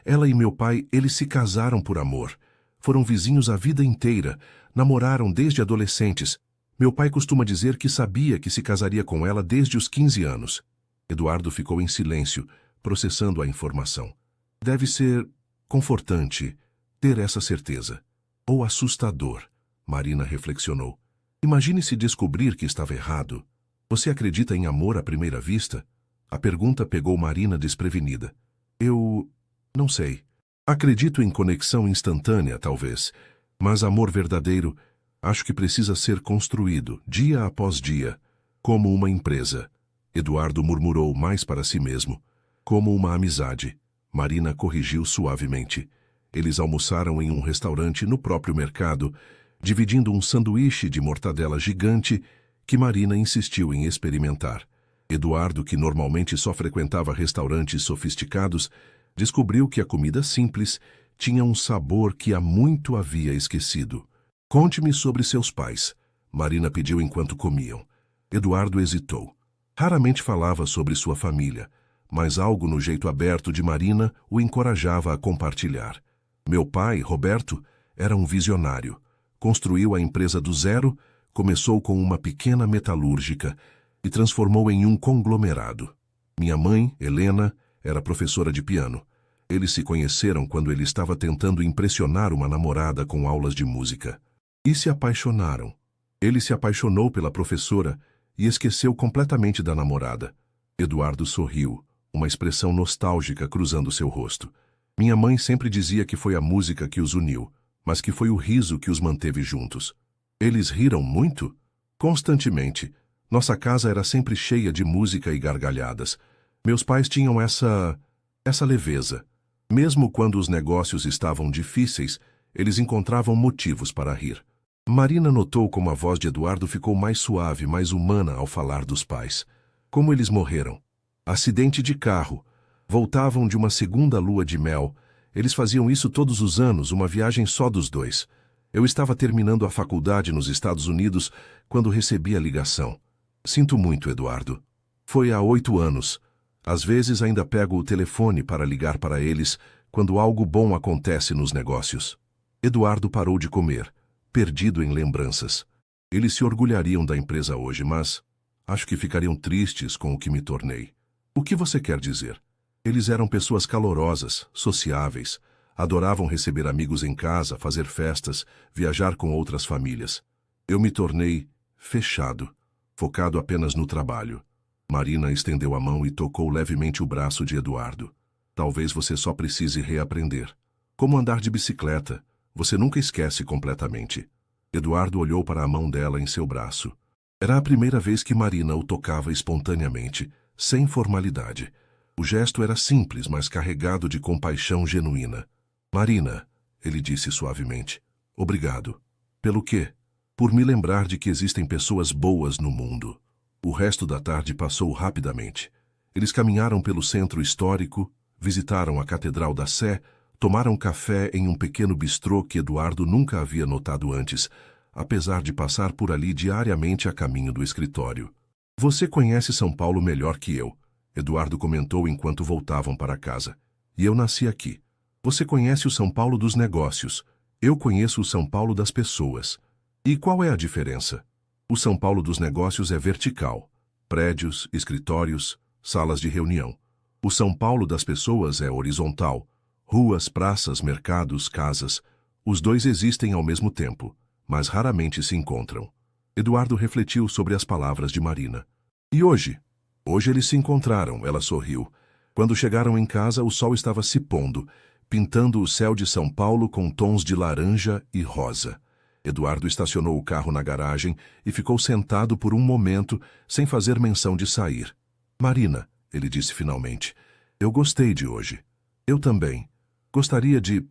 Ela e meu pai, eles se casaram por amor. Foram vizinhos a vida inteira, namoraram desde adolescentes. Meu pai costuma dizer que sabia que se casaria com ela desde os 15 anos. Eduardo ficou em silêncio, processando a informação. Deve ser confortante ter essa certeza. Ou assustador, Marina reflexionou. Imagine se descobrir que estava errado. Você acredita em amor à primeira vista? A pergunta pegou Marina desprevenida. Eu não sei. Acredito em conexão instantânea, talvez. Mas amor verdadeiro, acho que precisa ser construído, dia após dia, como uma empresa. Eduardo murmurou mais para si mesmo. Como uma amizade. Marina corrigiu suavemente. Eles almoçaram em um restaurante no próprio mercado, dividindo um sanduíche de mortadela gigante que Marina insistiu em experimentar. Eduardo, que normalmente só frequentava restaurantes sofisticados, descobriu que a comida simples tinha um sabor que há muito havia esquecido. Conte-me sobre seus pais, Marina pediu enquanto comiam. Eduardo hesitou. Raramente falava sobre sua família, mas algo no jeito aberto de Marina o encorajava a compartilhar. Meu pai, Roberto, era um visionário. Construiu a empresa do zero, começou com uma pequena metalúrgica e transformou em um conglomerado. Minha mãe, Helena, era professora de piano. Eles se conheceram quando ele estava tentando impressionar uma namorada com aulas de música. E se apaixonaram. Ele se apaixonou pela professora e esqueceu completamente da namorada. Eduardo sorriu, uma expressão nostálgica cruzando seu rosto. Minha mãe sempre dizia que foi a música que os uniu, mas que foi o riso que os manteve juntos. Eles riram muito? Constantemente. Nossa casa era sempre cheia de música e gargalhadas. Meus pais tinham essa leveza. Mesmo quando os negócios estavam difíceis, eles encontravam motivos para rir. Marina notou como a voz de Eduardo ficou mais suave, mais humana ao falar dos pais. Como eles morreram. Acidente de carro. Voltavam de uma segunda lua de mel. Eles faziam isso todos os anos, uma viagem só dos dois. Eu estava terminando a faculdade nos Estados Unidos quando recebi a ligação. Sinto muito, Eduardo. Foi há 8 anos. Às vezes ainda pego o telefone para ligar para eles quando algo bom acontece nos negócios. Eduardo parou de comer, perdido em lembranças. Eles se orgulhariam da empresa hoje, mas acho que ficariam tristes com o que me tornei. O que você quer dizer? Eles eram pessoas calorosas, sociáveis, adoravam receber amigos em casa, fazer festas, viajar com outras famílias. Eu me tornei fechado, focado apenas no trabalho. Marina estendeu a mão e tocou levemente o braço de Eduardo. Talvez você só precise reaprender. Como andar de bicicleta, você nunca esquece completamente. Eduardo olhou para a mão dela em seu braço. Era a primeira vez que Marina o tocava espontaneamente, sem formalidade. O gesto era simples, mas carregado de compaixão genuína. Marina, ele disse suavemente, obrigado. Pelo quê? Por me lembrar de que existem pessoas boas no mundo. O resto da tarde passou rapidamente. Eles caminharam pelo centro histórico, visitaram a Catedral da Sé, tomaram café em um pequeno bistrô que Eduardo nunca havia notado antes, apesar de passar por ali diariamente a caminho do escritório. Você conhece São Paulo melhor que eu, Eduardo comentou enquanto voltavam para casa. E eu nasci aqui. Você conhece o São Paulo dos negócios. Eu conheço o São Paulo das pessoas. E qual é a diferença? O São Paulo dos negócios é vertical. Prédios, escritórios, salas de reunião. O São Paulo das pessoas é horizontal. Ruas, praças, mercados, casas. Os dois existem ao mesmo tempo, mas raramente se encontram. Eduardo refletiu sobre as palavras de Marina. E hoje? Hoje eles se encontraram, ela sorriu. Quando chegaram em casa, o sol estava se pondo, pintando o céu de São Paulo com tons de laranja e rosa. Eduardo estacionou o carro na garagem e ficou sentado por um momento, sem fazer menção de sair. Marina, ele disse finalmente, eu gostei de hoje. Eu também. Gostaria de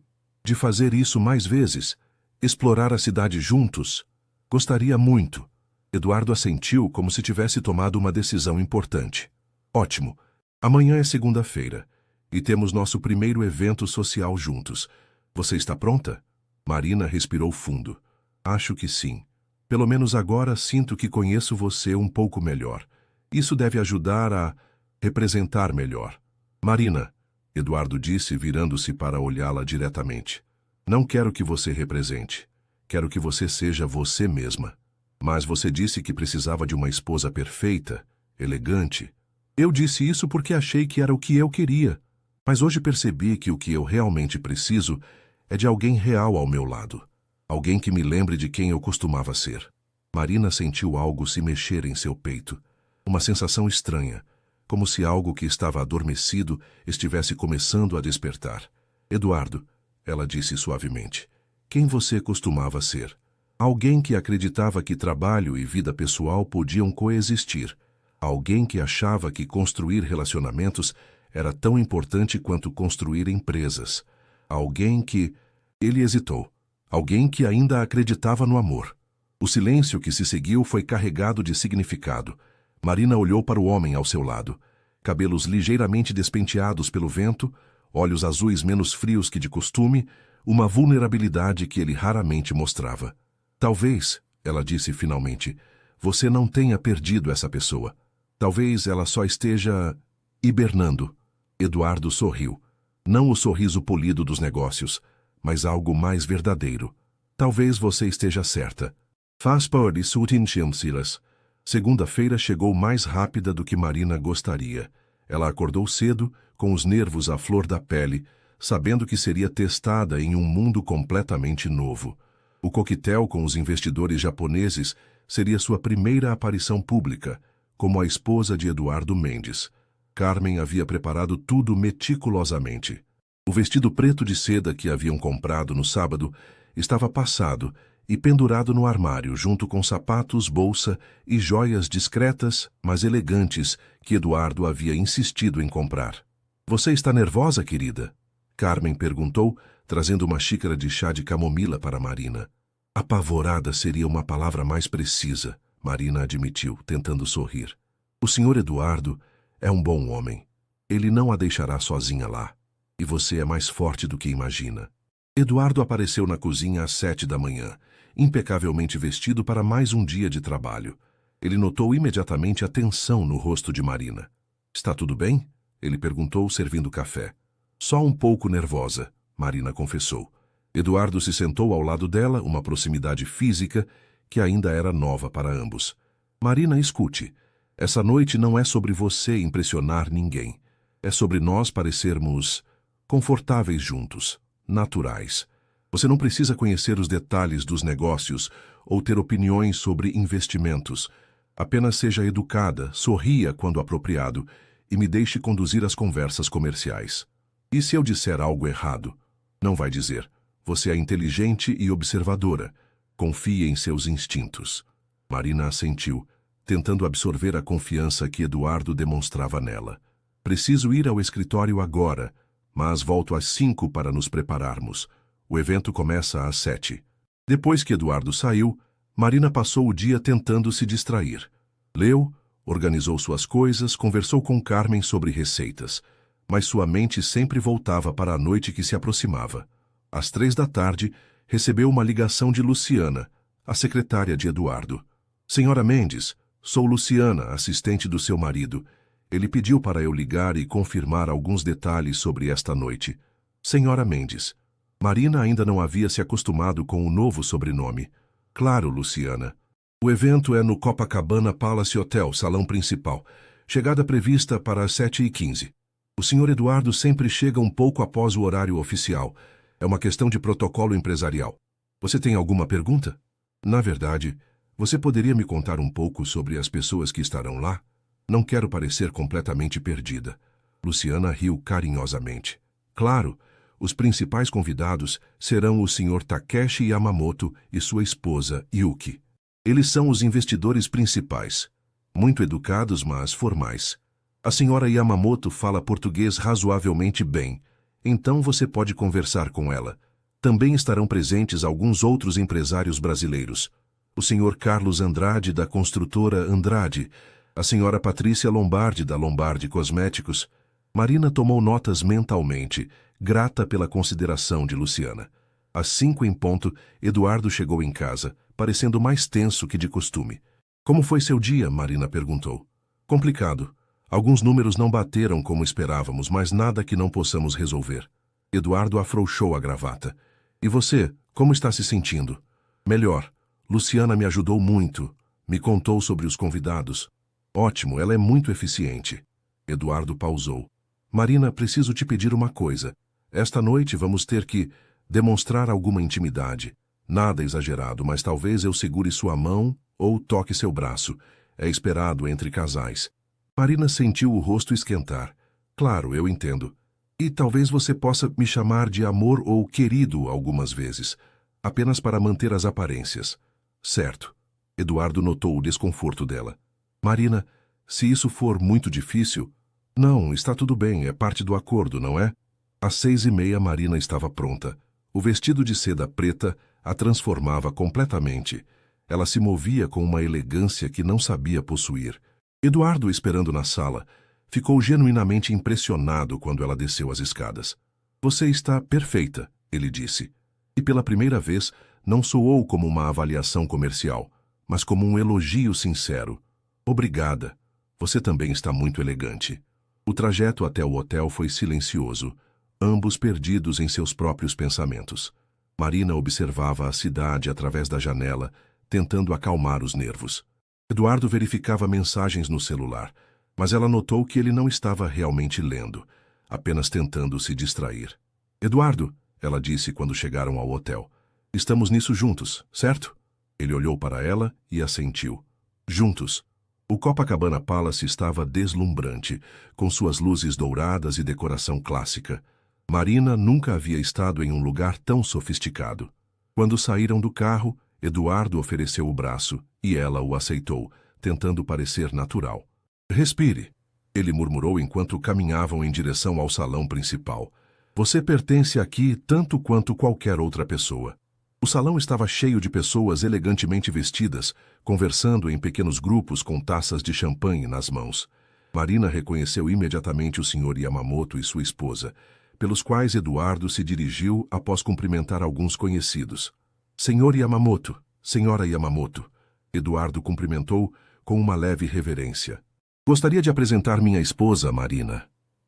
fazer isso mais vezes. Explorar a cidade juntos. Gostaria muito. Eduardo assentiu como se tivesse tomado uma decisão importante. Ótimo. Amanhã é segunda-feira e temos nosso primeiro evento social juntos. Você está pronta? Marina respirou fundo. Acho que sim. Pelo menos agora sinto que conheço você um pouco melhor. Isso deve ajudar a representar melhor. Marina, Eduardo disse, virando-se para olhá-la diretamente. Não quero que você represente. Quero que você seja você mesma. Mas você disse que precisava de uma esposa perfeita, elegante. Eu disse isso porque achei que era o que eu queria. Mas hoje percebi que o que eu realmente preciso é de alguém real ao meu lado. Alguém que me lembre de quem eu costumava ser. Marina sentiu algo se mexer em seu peito. Uma sensação estranha, como se algo que estava adormecido estivesse começando a despertar. Eduardo, ela disse suavemente, quem você costumava ser? Alguém que acreditava que trabalho e vida pessoal podiam coexistir. Alguém que achava que construir relacionamentos era tão importante quanto construir empresas. Alguém que... Ele hesitou. Alguém que ainda acreditava no amor. O silêncio que se seguiu foi carregado de significado. Marina olhou para o homem ao seu lado. Cabelos ligeiramente despenteados pelo vento, olhos azuis menos frios que de costume, uma vulnerabilidade que ele raramente mostrava. Talvez, ela disse finalmente, você não tenha perdido essa pessoa. Talvez ela só esteja hibernando. Eduardo sorriu. Não o sorriso polido dos negócios, mas algo mais verdadeiro. Talvez você esteja certa. Faz parte sutinchimsilas. Segunda-feira chegou mais rápida do que Marina gostaria. Ela acordou cedo, com os nervos à flor da pele, sabendo que seria testada em um mundo completamente novo. O coquetel com os investidores japoneses seria sua primeira aparição pública, como a esposa de Eduardo Mendes. Carmen havia preparado tudo meticulosamente. O vestido preto de seda que haviam comprado no sábado estava passado e pendurado no armário junto com sapatos, bolsa e joias discretas, mas elegantes, que Eduardo havia insistido em comprar. Você está nervosa, querida? Carmen perguntou, trazendo uma xícara de chá de camomila para Marina. Apavorada seria uma palavra mais precisa, Marina admitiu, tentando sorrir. O senhor Eduardo é um bom homem. Ele não a deixará sozinha lá. E você é mais forte do que imagina. Eduardo apareceu na cozinha às 7 da manhã, impecavelmente vestido para mais um dia de trabalho. Ele notou imediatamente a tensão no rosto de Marina. Está tudo bem? Ele perguntou, servindo café. Só um pouco nervosa, Marina confessou. Eduardo se sentou ao lado dela, uma proximidade física que ainda era nova para ambos. Marina, escute. Essa noite não é sobre você impressionar ninguém. É sobre nós parecermos confortáveis juntos, naturais. Você não precisa conhecer os detalhes dos negócios ou ter opiniões sobre investimentos. Apenas seja educada, sorria quando apropriado e me deixe conduzir as conversas comerciais. E se eu disser algo errado? Não vai dizer. Você é inteligente e observadora. Confie em seus instintos. Marina assentiu, tentando absorver a confiança que Eduardo demonstrava nela. Preciso ir ao escritório agora, mas volto às 5 para nos prepararmos. O evento começa às 7. Depois que Eduardo saiu, Marina passou o dia tentando se distrair. Leu, organizou suas coisas, conversou com Carmen sobre receitas, mas sua mente sempre voltava para a noite que se aproximava. Às 3 da tarde, recebeu uma ligação de Luciana, a secretária de Eduardo. Senhora Mendes, sou Luciana, assistente do seu marido. Ele pediu para eu ligar e confirmar alguns detalhes sobre esta noite. Senhora Mendes. Marina ainda não havia se acostumado com o novo sobrenome. Claro, Luciana. O evento é no Copacabana Palace Hotel, salão principal. Chegada prevista para as 7h15. O senhor Eduardo sempre chega um pouco após o horário oficial. É uma questão de protocolo empresarial. Você tem alguma pergunta? Na verdade, você poderia me contar um pouco sobre as pessoas que estarão lá? Não quero parecer completamente perdida. Luciana riu carinhosamente. Claro, os principais convidados serão o Sr. Takeshi Yamamoto e sua esposa, Yuki. Eles são os investidores principais. Muito educados, mas formais. A senhora Yamamoto fala português razoavelmente bem, então você pode conversar com ela. Também estarão presentes alguns outros empresários brasileiros. O Sr. Carlos Andrade, da construtora Andrade, a senhora Patrícia Lombardi, da Lombardi Cosméticos. Marina tomou notas mentalmente, grata pela consideração de Luciana. Às 5 em ponto, Eduardo chegou em casa, parecendo mais tenso que de costume. Como foi seu dia? Marina perguntou. Complicado. Alguns números não bateram como esperávamos, mas nada que não possamos resolver. Eduardo afrouxou a gravata. E você, como está se sentindo? Melhor. Luciana me ajudou muito. Me contou sobre os convidados. Ótimo, ela é muito eficiente. Eduardo pausou. Marina, preciso te pedir uma coisa. Esta noite vamos ter que demonstrar alguma intimidade. Nada exagerado, mas talvez eu segure sua mão ou toque seu braço. É esperado entre casais. Marina sentiu o rosto esquentar. Claro, eu entendo. E talvez você possa me chamar de amor ou querido algumas vezes, apenas para manter as aparências. Certo. Eduardo notou o desconforto dela. Marina, se isso for muito difícil... Não, está tudo bem, é parte do acordo, não é? Às 6h30 Marina estava pronta. O vestido de seda preta a transformava completamente. Ela se movia com uma elegância que não sabia possuir. Eduardo, esperando na sala, ficou genuinamente impressionado quando ela desceu as escadas. Você está perfeita, ele disse. E pela primeira vez, não soou como uma avaliação comercial, mas como um elogio sincero. Obrigada. Você também está muito elegante. O trajeto até o hotel foi silencioso, ambos perdidos em seus próprios pensamentos. Marina observava a cidade através da janela, tentando acalmar os nervos. Eduardo verificava mensagens no celular, mas ela notou que ele não estava realmente lendo, apenas tentando se distrair. Eduardo, ela disse quando chegaram ao hotel, estamos nisso juntos, certo? Ele olhou para ela e assentiu. Juntos. O Copacabana Palace estava deslumbrante, com suas luzes douradas e decoração clássica. Marina nunca havia estado em um lugar tão sofisticado. Quando saíram do carro, Eduardo ofereceu o braço e ela o aceitou, tentando parecer natural. Respire, ele murmurou enquanto caminhavam em direção ao salão principal. Você pertence aqui tanto quanto qualquer outra pessoa. O salão estava cheio de pessoas elegantemente vestidas, conversando em pequenos grupos com taças de champanhe nas mãos. Marina reconheceu imediatamente o Sr. Yamamoto e sua esposa, pelos quais Eduardo se dirigiu após cumprimentar alguns conhecidos. Sr. Yamamoto, Senhora Yamamoto, Eduardo cumprimentou com uma leve reverência. Gostaria de apresentar minha esposa, Marina.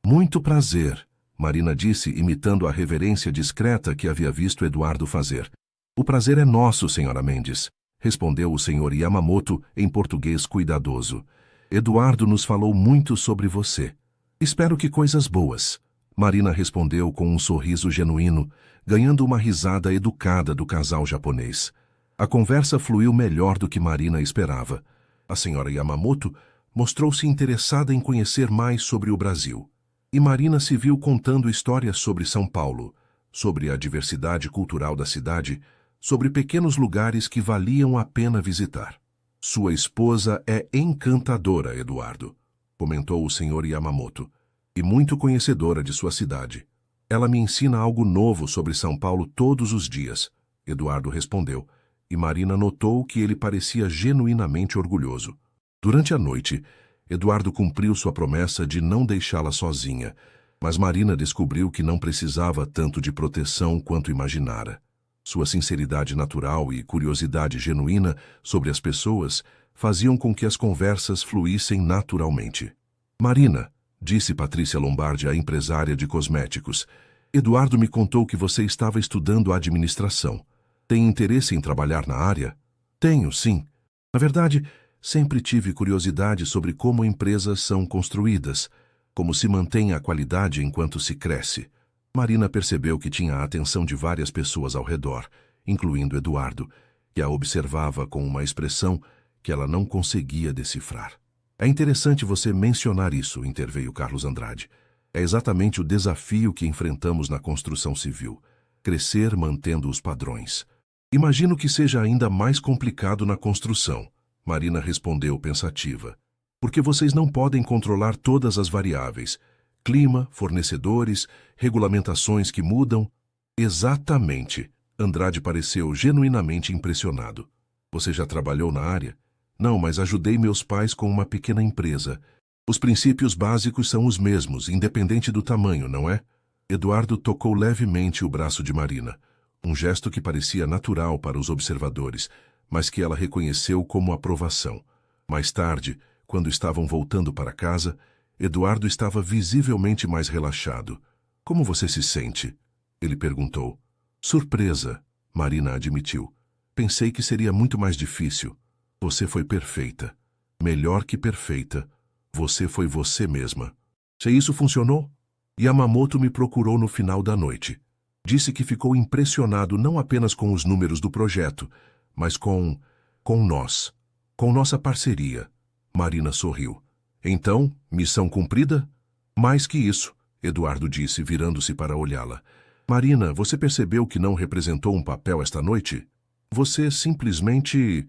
Muito prazer, Marina disse, imitando a reverência discreta que havia visto Eduardo fazer. O prazer é nosso, Senhora Mendes, respondeu o Sr. Yamamoto em português cuidadoso. Eduardo nos falou muito sobre você. Espero que coisas boas. Marina respondeu com um sorriso genuíno, ganhando uma risada educada do casal japonês. A conversa fluiu melhor do que Marina esperava. A Sra. Yamamoto mostrou-se interessada em conhecer mais sobre o Brasil. E Marina se viu contando histórias sobre São Paulo, sobre a diversidade cultural da cidade, sobre pequenos lugares que valiam a pena visitar. Sua esposa é encantadora, Eduardo, comentou o Sr. Yamamoto, e muito conhecedora de sua cidade. Ela me ensina algo novo sobre São Paulo todos os dias, Eduardo respondeu, e Marina notou que ele parecia genuinamente orgulhoso. Durante a noite, Eduardo cumpriu sua promessa de não deixá-la sozinha, mas Marina descobriu que não precisava tanto de proteção quanto imaginara. Sua sinceridade natural e curiosidade genuína sobre as pessoas faziam com que as conversas fluíssem naturalmente. Marina, disse Patrícia Lombardi, a empresária de cosméticos, Eduardo me contou que você estava estudando administração. Tem interesse em trabalhar na área? Tenho, sim. Na verdade, sempre tive curiosidade sobre como empresas são construídas, como se mantém a qualidade enquanto se cresce. Marina percebeu que tinha a atenção de várias pessoas ao redor, incluindo Eduardo, que a observava com uma expressão que ela não conseguia decifrar. É interessante você mencionar isso, interveio Carlos Andrade. É exatamente o desafio que enfrentamos na construção civil. Crescer mantendo os padrões. Imagino que seja ainda mais complicado na construção, Marina respondeu pensativa. Porque vocês não podem controlar todas as variáveis. Clima, fornecedores, regulamentações que mudam. Exatamente. Andrade pareceu genuinamente impressionado. Você já trabalhou na área? Não, mas ajudei meus pais com uma pequena empresa. Os princípios básicos são os mesmos, independente do tamanho, não é? Eduardo tocou levemente o braço de Marina, um gesto que parecia natural para os observadores, mas que ela reconheceu como aprovação. Mais tarde, quando estavam voltando para casa, Eduardo estava visivelmente mais relaxado. Como você se sente? Ele perguntou. Surpresa, Marina admitiu. Pensei que seria muito mais difícil. Você foi perfeita. Melhor que perfeita. Você foi você mesma. Se isso funcionou? Yamamoto me procurou no final da noite. Disse que ficou impressionado não apenas com os números do projeto, mas com nós. Com nossa parceria. Marina sorriu. Então, missão cumprida? Mais que isso, Eduardo disse, virando-se para olhá-la. Marina, você percebeu que não representou um papel esta noite? Você simplesmente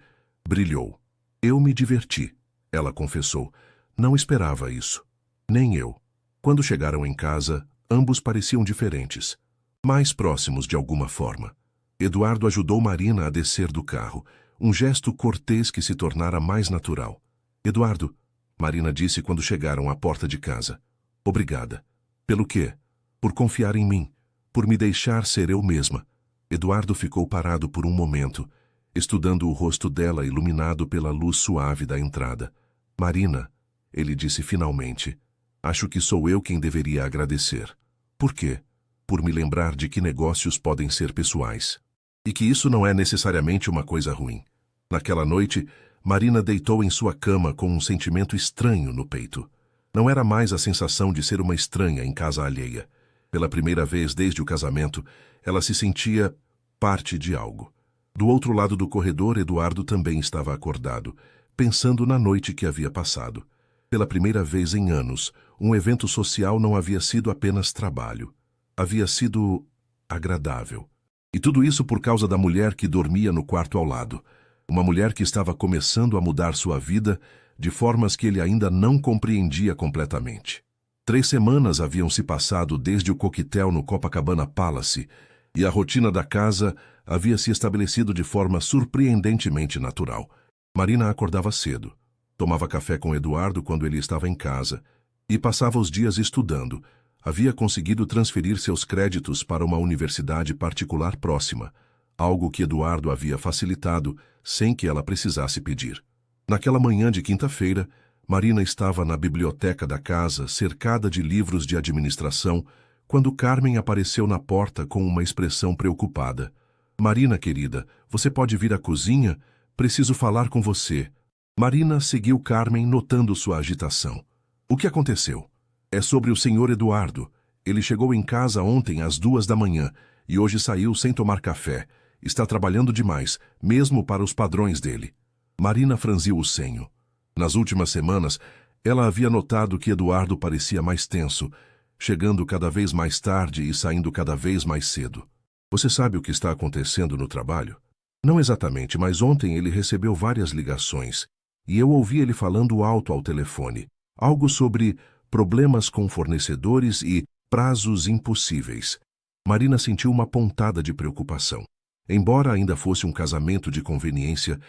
brilhou. Eu me diverti, ela confessou. Não esperava isso. Nem eu. Quando chegaram em casa, ambos pareciam diferentes. Mais próximos de alguma forma. Eduardo ajudou Marina a descer do carro, um gesto cortês que se tornara mais natural. Eduardo, Marina disse quando chegaram à porta de casa. Obrigada. Pelo quê? Por confiar em mim. Por me deixar ser eu mesma. Eduardo ficou parado por um momento, estudando o rosto dela iluminado pela luz suave da entrada. Marina, ele disse finalmente, acho que sou eu quem deveria agradecer. Por quê? Por me lembrar de que negócios podem ser pessoais. E que isso não é necessariamente uma coisa ruim. Naquela noite, Marina deitou em sua cama com um sentimento estranho no peito. Não era mais a sensação de ser uma estranha em casa alheia. Pela primeira vez desde o casamento, ela se sentia parte de algo. Do outro lado do corredor, Eduardo também estava acordado, pensando na noite que havia passado. Pela primeira vez em anos, um evento social não havia sido apenas trabalho. Havia sido agradável. E tudo isso por causa da mulher que dormia no quarto ao lado. Uma mulher que estava começando a mudar sua vida de formas que ele ainda não compreendia completamente. 3 semanas haviam se passado desde o coquetel no Copacabana Palace e a rotina da casa havia se estabelecido de forma surpreendentemente natural. Marina acordava cedo, tomava café com Eduardo quando ele estava em casa e passava os dias estudando. Havia conseguido transferir seus créditos para uma universidade particular próxima, algo que Eduardo havia facilitado sem que ela precisasse pedir. Naquela manhã de quinta-feira, Marina estava na biblioteca da casa, cercada de livros de administração, quando Carmen apareceu na porta com uma expressão preocupada. Marina, querida, você pode vir à cozinha? Preciso falar com você. Marina seguiu Carmen, notando sua agitação. O que aconteceu? É sobre o senhor Eduardo. Ele chegou em casa ontem às 2 da manhã e hoje saiu sem tomar café. Está trabalhando demais, mesmo para os padrões dele. Marina franziu o senho. Nas últimas semanas, ela havia notado que Eduardo parecia mais tenso, chegando cada vez mais tarde e saindo cada vez mais cedo. Você sabe o que está acontecendo no trabalho? Não exatamente, mas ontem ele recebeu várias ligações e eu ouvi ele falando alto ao telefone. Algo sobre problemas com fornecedores e prazos impossíveis. Marina sentiu uma pontada de preocupação. Embora ainda fosse um casamento de conveniência,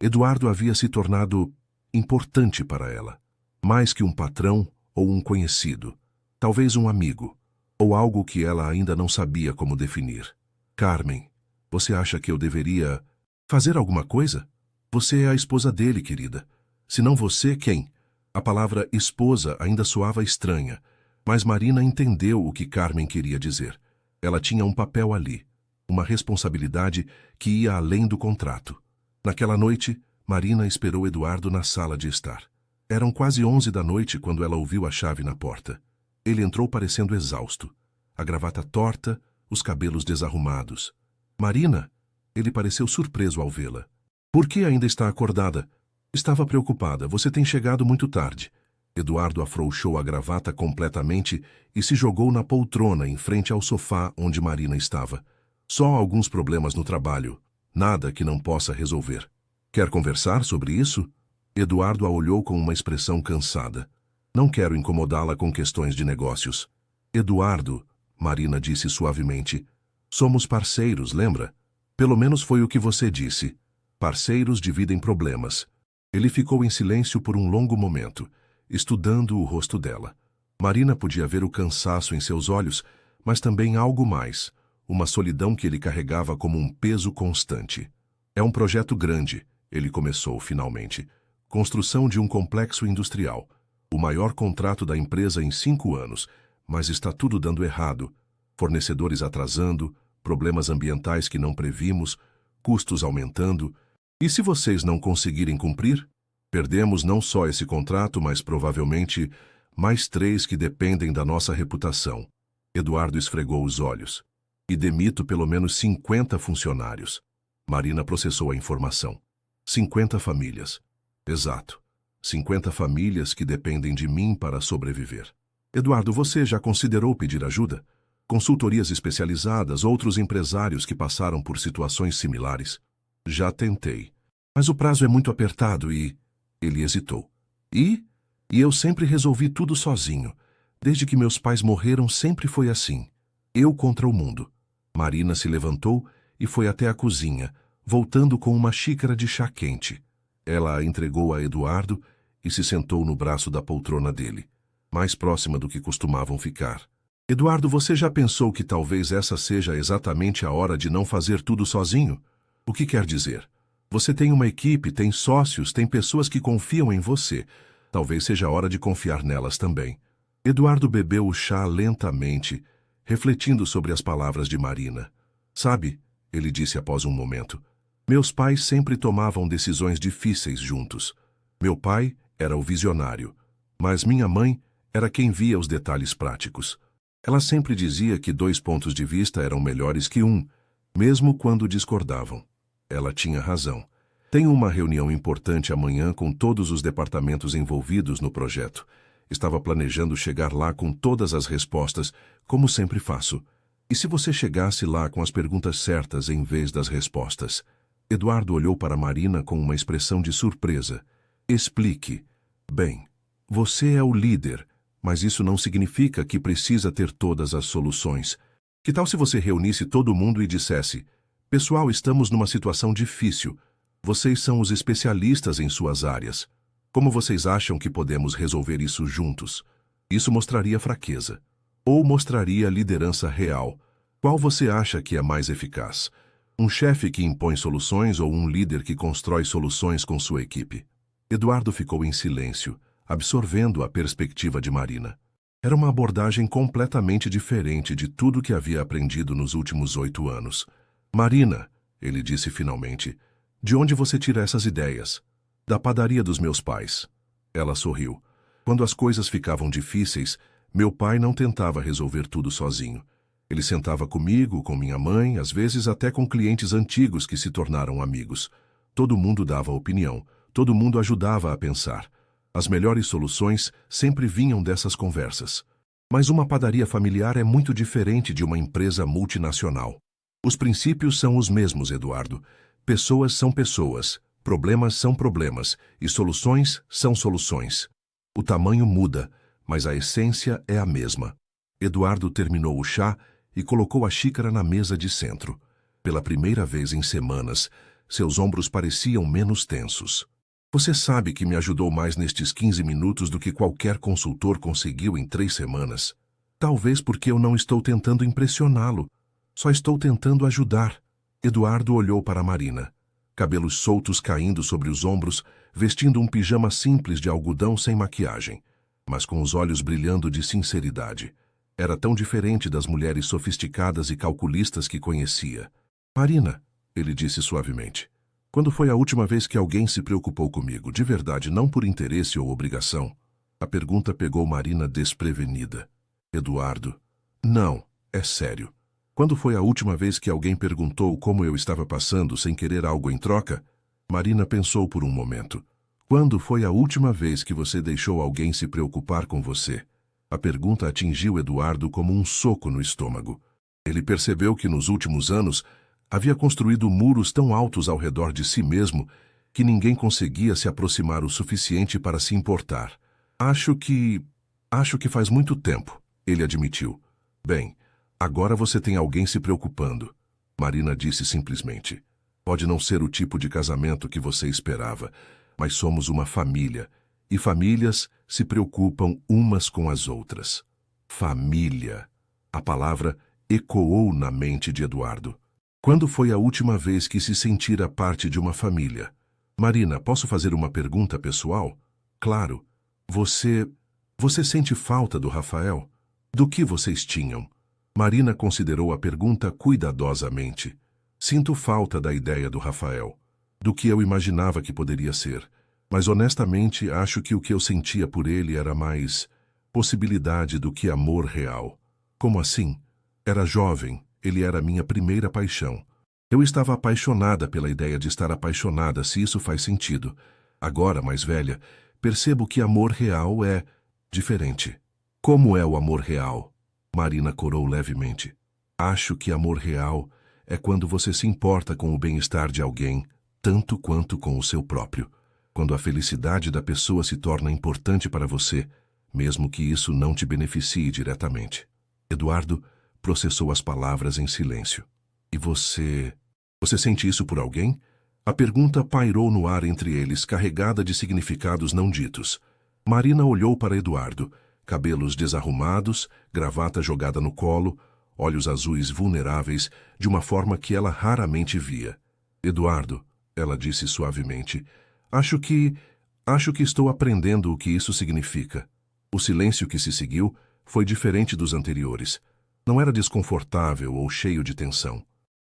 Eduardo havia se tornado importante para ela. Mais que um patrão ou um conhecido. Talvez um amigo. Ou algo que ela ainda não sabia como definir. Carmen, você acha que eu deveria fazer alguma coisa? Você é a esposa dele, querida. Se não você, quem? A palavra esposa ainda soava estranha, mas Marina entendeu o que Carmen queria dizer. Ela tinha um papel ali, uma responsabilidade que ia além do contrato. Naquela noite, Marina esperou Eduardo na sala de estar. Eram quase 11 da noite quando ela ouviu a chave na porta. Ele entrou parecendo exausto, a gravata torta, os cabelos desarrumados. Marina? Ele pareceu surpreso ao vê-la. Por que ainda está acordada? Estava preocupada. Você tem chegado muito tarde. Eduardo afrouxou a gravata completamente e se jogou na poltrona em frente ao sofá onde Marina estava. Só alguns problemas no trabalho. Nada que não possa resolver. Quer conversar sobre isso? Eduardo a olhou com uma expressão cansada. Não quero incomodá-la com questões de negócios. Eduardo, Marina disse suavemente, somos parceiros, lembra? Pelo menos foi o que você disse. Parceiros dividem problemas. Ele ficou em silêncio por um longo momento, estudando o rosto dela. Marina podia ver o cansaço em seus olhos, mas também algo mais, uma solidão que ele carregava como um peso constante. É um projeto grande, ele começou finalmente. Construção de um complexo industrial. O maior contrato da empresa em 5 anos, mas está tudo dando errado. Fornecedores atrasando, problemas ambientais que não previmos, custos aumentando. E se vocês não conseguirem cumprir? Perdemos não só esse contrato, mas provavelmente mais 3 que dependem da nossa reputação. Eduardo esfregou os olhos. E demito pelo menos 50 funcionários. Marina processou a informação. 50 famílias. Exato. 50 famílias que dependem de mim para sobreviver. Eduardo, você já considerou pedir ajuda? Consultorias especializadas, outros empresários que passaram por situações similares? Já tentei. Mas o prazo é muito apertado e... Ele hesitou. E eu sempre resolvi tudo sozinho. Desde que meus pais morreram, sempre foi assim. Eu contra o mundo. Marina se levantou e foi até a cozinha, voltando com uma xícara de chá quente. Ela a entregou a Eduardo e se sentou no braço da poltrona dele, mais próxima do que costumavam ficar. Eduardo, você já pensou que talvez essa seja exatamente a hora de não fazer tudo sozinho? O que quer dizer? Você tem uma equipe, tem sócios, tem pessoas que confiam em você. Talvez seja a hora de confiar nelas também. Eduardo bebeu o chá lentamente, refletindo sobre as palavras de Marina. Sabe, ele disse após um momento, meus pais sempre tomavam decisões difíceis juntos. Meu pai era o visionário, mas minha mãe era quem via os detalhes práticos. Ela sempre dizia que 2 pontos de vista eram melhores que um, mesmo quando discordavam. Ela tinha razão. Tenho uma reunião importante amanhã com todos os departamentos envolvidos no projeto. Estava planejando chegar lá com todas as respostas, como sempre faço. E se você chegasse lá com as perguntas certas em vez das respostas? Eduardo olhou para Marina com uma expressão de surpresa. Explique. Bem, você é o líder, mas isso não significa que precisa ter todas as soluções. Que tal se você reunisse todo mundo e dissesse: pessoal, estamos numa situação difícil. Vocês são os especialistas em suas áreas. Como vocês acham que podemos resolver isso juntos? Isso mostraria fraqueza. Ou mostraria liderança real. Qual você acha que é mais eficaz? Um chefe que impõe soluções ou um líder que constrói soluções com sua equipe? Eduardo ficou em silêncio, absorvendo a perspectiva de Marina. Era uma abordagem completamente diferente de tudo que havia aprendido nos últimos 8 anos. Marina, ele disse finalmente, de onde você tira essas ideias? Da padaria dos meus pais. Ela sorriu. Quando as coisas ficavam difíceis, meu pai não tentava resolver tudo sozinho. Ele sentava comigo, com minha mãe, às vezes até com clientes antigos que se tornaram amigos. Todo mundo dava opinião, todo mundo ajudava a pensar. As melhores soluções sempre vinham dessas conversas. Mas uma padaria familiar é muito diferente de uma empresa multinacional. Os princípios são os mesmos, Eduardo. Pessoas são pessoas, problemas são problemas e soluções são soluções. O tamanho muda, mas a essência é a mesma. Eduardo terminou o chá e colocou a xícara na mesa de centro. Pela primeira vez em semanas, seus ombros pareciam menos tensos. Você sabe que me ajudou mais nestes 15 minutos do que qualquer consultor conseguiu em 3 semanas. Talvez porque eu não estou tentando impressioná-lo. Só estou tentando ajudar. Eduardo olhou para Marina. Cabelos soltos caindo sobre os ombros, vestindo um pijama simples de algodão sem maquiagem, mas com os olhos brilhando de sinceridade. Era tão diferente das mulheres sofisticadas e calculistas que conhecia. Marina, ele disse suavemente, quando foi a última vez que alguém se preocupou comigo, de verdade, não por interesse ou obrigação? A pergunta pegou Marina desprevenida. Eduardo, não, é sério. Quando foi a última vez que alguém perguntou como eu estava passando sem querer algo em troca? Marina pensou por um momento. Quando foi a última vez que você deixou alguém se preocupar com você? A pergunta atingiu Eduardo como um soco no estômago. Ele percebeu que nos últimos anos havia construído muros tão altos ao redor de si mesmo que ninguém conseguia se aproximar o suficiente para se importar. Acho que faz muito tempo, ele admitiu. Bem, agora você tem alguém se preocupando, Marina disse simplesmente. Pode não ser o tipo de casamento que você esperava, mas somos uma família, e famílias se preocupam umas com as outras. Família. A palavra ecoou na mente de Eduardo. Quando foi a última vez que se sentira parte de uma família? Marina, posso fazer uma pergunta pessoal? Claro. Você sente falta do Rafael? Do que vocês tinham? Marina considerou a pergunta cuidadosamente. Sinto falta da ideia do Rafael, do que eu imaginava que poderia ser. Mas honestamente acho que o que eu sentia por ele era mais possibilidade do que amor real. Como assim? Era jovem, ele era minha primeira paixão. Eu estava apaixonada pela ideia de estar apaixonada, se isso faz sentido. Agora, mais velha, percebo que amor real é diferente. Como é o amor real? Marina corou levemente. Acho que amor real é quando você se importa com o bem-estar de alguém, tanto quanto com o seu próprio. Quando a felicidade da pessoa se torna importante para você, mesmo que isso não te beneficie diretamente. Eduardo processou as palavras em silêncio. E você sente isso por alguém? A pergunta pairou no ar entre eles, carregada de significados não ditos. Marina olhou para Eduardo, cabelos desarrumados, gravata jogada no colo, olhos azuis vulneráveis, de uma forma que ela raramente via. Eduardo, ela disse suavemente, acho que estou aprendendo o que isso significa. O silêncio que se seguiu foi diferente dos anteriores. Não era desconfortável ou cheio de tensão.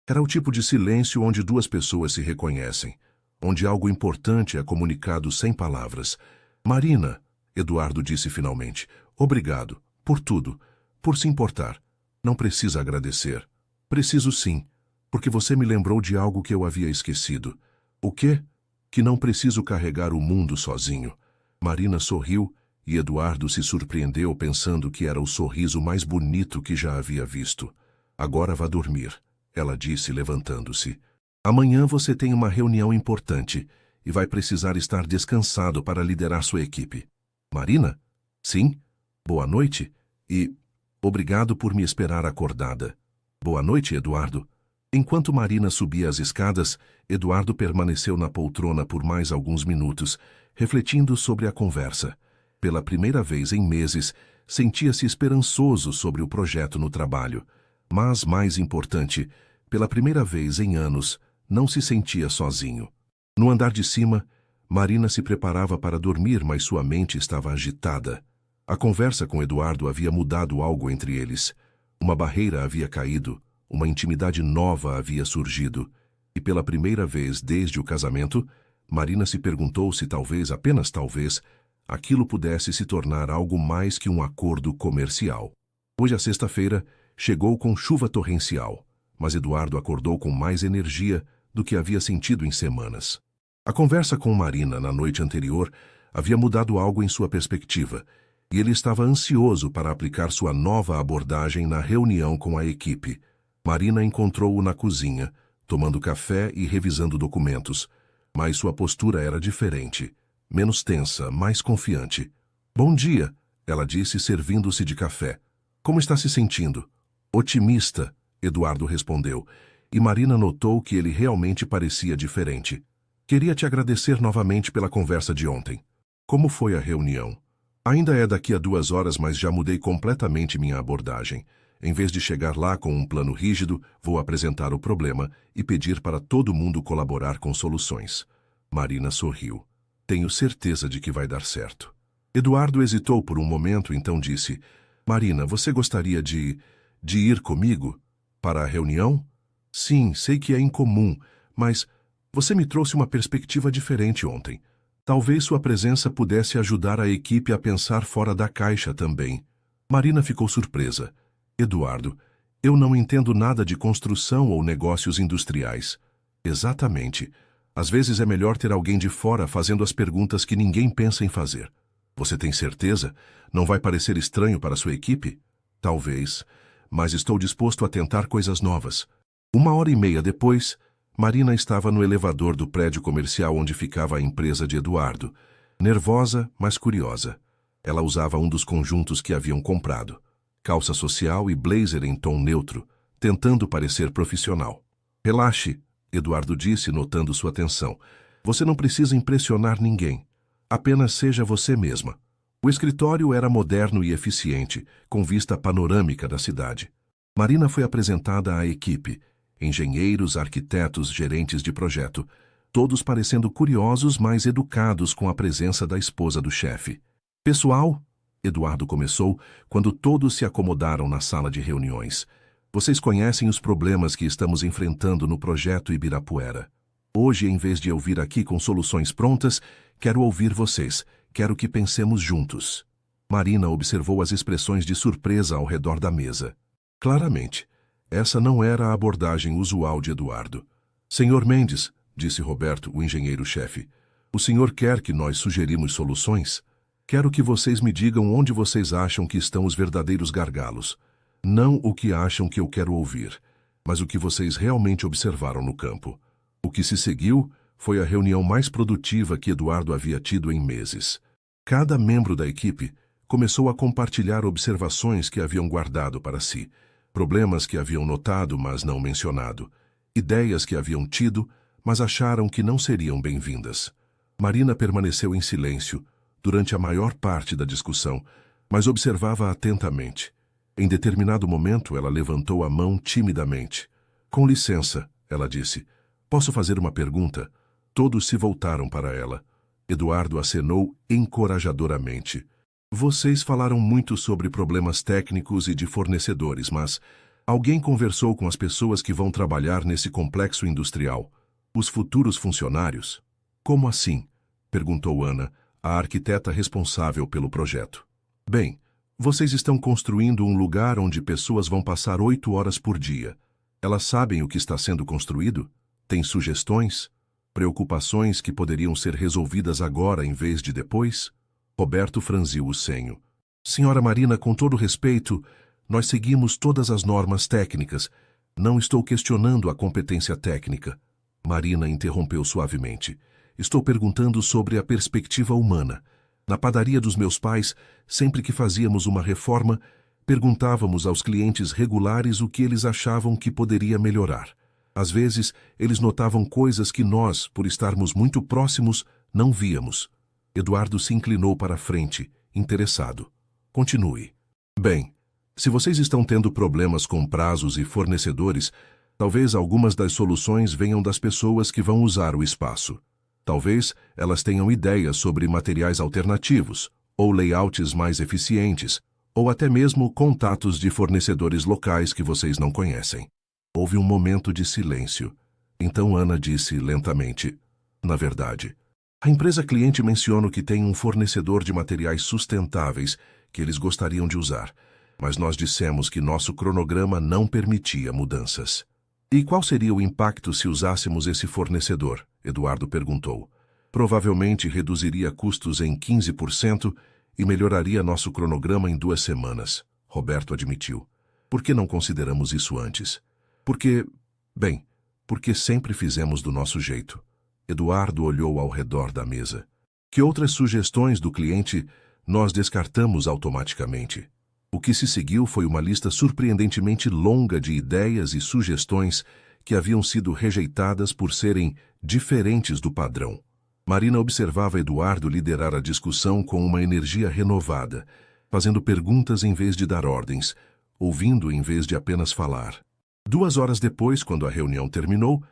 Era o tipo de silêncio onde duas pessoas se reconhecem, onde algo importante é comunicado sem palavras. Marina, Eduardo disse finalmente, obrigado, por tudo, por se importar. Não precisa agradecer. Preciso sim, porque você me lembrou de algo que eu havia esquecido. O quê? Que não preciso carregar o mundo sozinho. Marina sorriu e Eduardo se surpreendeu pensando que era o sorriso mais bonito que já havia visto. Agora vá dormir, ela disse levantando-se. Amanhã você tem uma reunião importante e vai precisar estar descansado para liderar sua equipe. Marina? Sim? Boa noite e obrigado por me esperar acordada. Boa noite, Eduardo. Enquanto Marina subia as escadas, Eduardo permaneceu na poltrona por mais alguns minutos, refletindo sobre a conversa. Pela primeira vez em meses, sentia-se esperançoso sobre o projeto no trabalho. Mas, mais importante, pela primeira vez em anos, não se sentia sozinho. No andar de cima, Marina se preparava para dormir, mas sua mente estava agitada. A conversa com Eduardo havia mudado algo entre eles. Uma barreira havia caído, uma intimidade nova havia surgido. E pela primeira vez desde o casamento, Marina se perguntou se talvez, apenas talvez, aquilo pudesse se tornar algo mais que um acordo comercial. Hoje, a sexta-feira, chegou com chuva torrencial, mas Eduardo acordou com mais energia do que havia sentido em semanas. A conversa com Marina na noite anterior havia mudado algo em sua perspectiva, e ele estava ansioso para aplicar sua nova abordagem na reunião com a equipe. Marina encontrou-o na cozinha, tomando café e revisando documentos, mas sua postura era diferente. Menos tensa, mais confiante. Bom dia, ela disse, servindo-se de café. Como está se sentindo? Otimista, Eduardo respondeu, e Marina notou que ele realmente parecia diferente. Queria te agradecer novamente pela conversa de ontem. Como foi a reunião? Ainda é daqui a 2 horas, mas já mudei completamente minha abordagem. Em vez de chegar lá com um plano rígido, vou apresentar o problema e pedir para todo mundo colaborar com soluções. Marina sorriu. Tenho certeza de que vai dar certo. Eduardo hesitou por um momento, então disse, Marina, você gostaria de ir comigo para a reunião? Sim, sei que é incomum, mas você me trouxe uma perspectiva diferente ontem. Talvez sua presença pudesse ajudar a equipe a pensar fora da caixa também. Marina ficou surpresa. Eduardo, eu não entendo nada de construção ou negócios industriais. Exatamente. Às vezes é melhor ter alguém de fora fazendo as perguntas que ninguém pensa em fazer. Você tem certeza? Não vai parecer estranho para sua equipe? Talvez, mas estou disposto a tentar coisas novas. 1h30 depois, Marina estava no elevador do prédio comercial onde ficava a empresa de Eduardo. Nervosa, mas curiosa. Ela usava um dos conjuntos que haviam comprado. Calça social e blazer em tom neutro, tentando parecer profissional. Relaxe, Eduardo disse, notando sua tensão. Você não precisa impressionar ninguém. Apenas seja você mesma. O escritório era moderno e eficiente, com vista panorâmica da cidade. Marina foi apresentada à equipe, engenheiros, arquitetos, gerentes de projeto, todos parecendo curiosos, mas educados com a presença da esposa do chefe. Pessoal, Eduardo começou quando todos se acomodaram na sala de reuniões. Vocês conhecem os problemas que estamos enfrentando no projeto Ibirapuera. Hoje, em vez de eu vir aqui com soluções prontas, quero ouvir vocês, quero que pensemos juntos. Marina observou as expressões de surpresa ao redor da mesa. Claramente, essa não era a abordagem usual de Eduardo. Senhor Mendes, disse Roberto, o engenheiro-chefe, o senhor quer que nós sugerimos soluções? Quero que vocês me digam onde vocês acham que estão os verdadeiros gargalos. Não o que acham que eu quero ouvir, mas o que vocês realmente observaram no campo. O que se seguiu foi a reunião mais produtiva que Eduardo havia tido em meses. Cada membro da equipe começou a compartilhar observações que haviam guardado para si, problemas que haviam notado, mas não mencionado, ideias que haviam tido, mas acharam que não seriam bem-vindas. Marina permaneceu em silêncio durante a maior parte da discussão, mas observava atentamente. Em determinado momento, ela levantou a mão timidamente. Com licença, ela disse. Posso fazer uma pergunta? Todos se voltaram para ela. Eduardo acenou encorajadoramente. Vocês falaram muito sobre problemas técnicos e de fornecedores, mas alguém conversou com as pessoas que vão trabalhar nesse complexo industrial? Os futuros funcionários? Como assim? Perguntou Ana, a arquiteta responsável pelo projeto. Bem, vocês estão construindo um lugar onde pessoas vão passar 8 horas por dia. Elas sabem o que está sendo construído? Têm sugestões? Preocupações que poderiam ser resolvidas agora em vez de depois? Roberto franziu o senho. Senhora Marina, com todo respeito, nós seguimos todas as normas técnicas. Não estou questionando a competência técnica. Marina interrompeu suavemente. Estou perguntando sobre a perspectiva humana. Na padaria dos meus pais, sempre que fazíamos uma reforma, perguntávamos aos clientes regulares o que eles achavam que poderia melhorar. Às vezes, eles notavam coisas que nós, por estarmos muito próximos, não víamos. Eduardo se inclinou para a frente, interessado. Continue. Bem, se vocês estão tendo problemas com prazos e fornecedores, talvez algumas das soluções venham das pessoas que vão usar o espaço. Talvez elas tenham ideias sobre materiais alternativos, ou layouts mais eficientes, ou até mesmo contatos de fornecedores locais que vocês não conhecem. Houve um momento de silêncio. Então Ana disse lentamente, na verdade, a empresa cliente menciona que tem um fornecedor de materiais sustentáveis que eles gostariam de usar, mas nós dissemos que nosso cronograma não permitia mudanças. E qual seria o impacto se usássemos esse fornecedor? Eduardo perguntou. Provavelmente reduziria custos em 15% e melhoraria nosso cronograma em 2 semanas, Roberto admitiu. Por que não consideramos isso antes? Porque sempre fizemos do nosso jeito. Eduardo olhou ao redor da mesa. Que outras sugestões do cliente nós descartamos automaticamente? O que se seguiu foi uma lista surpreendentemente longa de ideias e sugestões que haviam sido rejeitadas por serem diferentes do padrão. Marina observava Eduardo liderar a discussão com uma energia renovada, fazendo perguntas em vez de dar ordens, ouvindo em vez de apenas falar. 2 horas depois, quando a reunião terminou,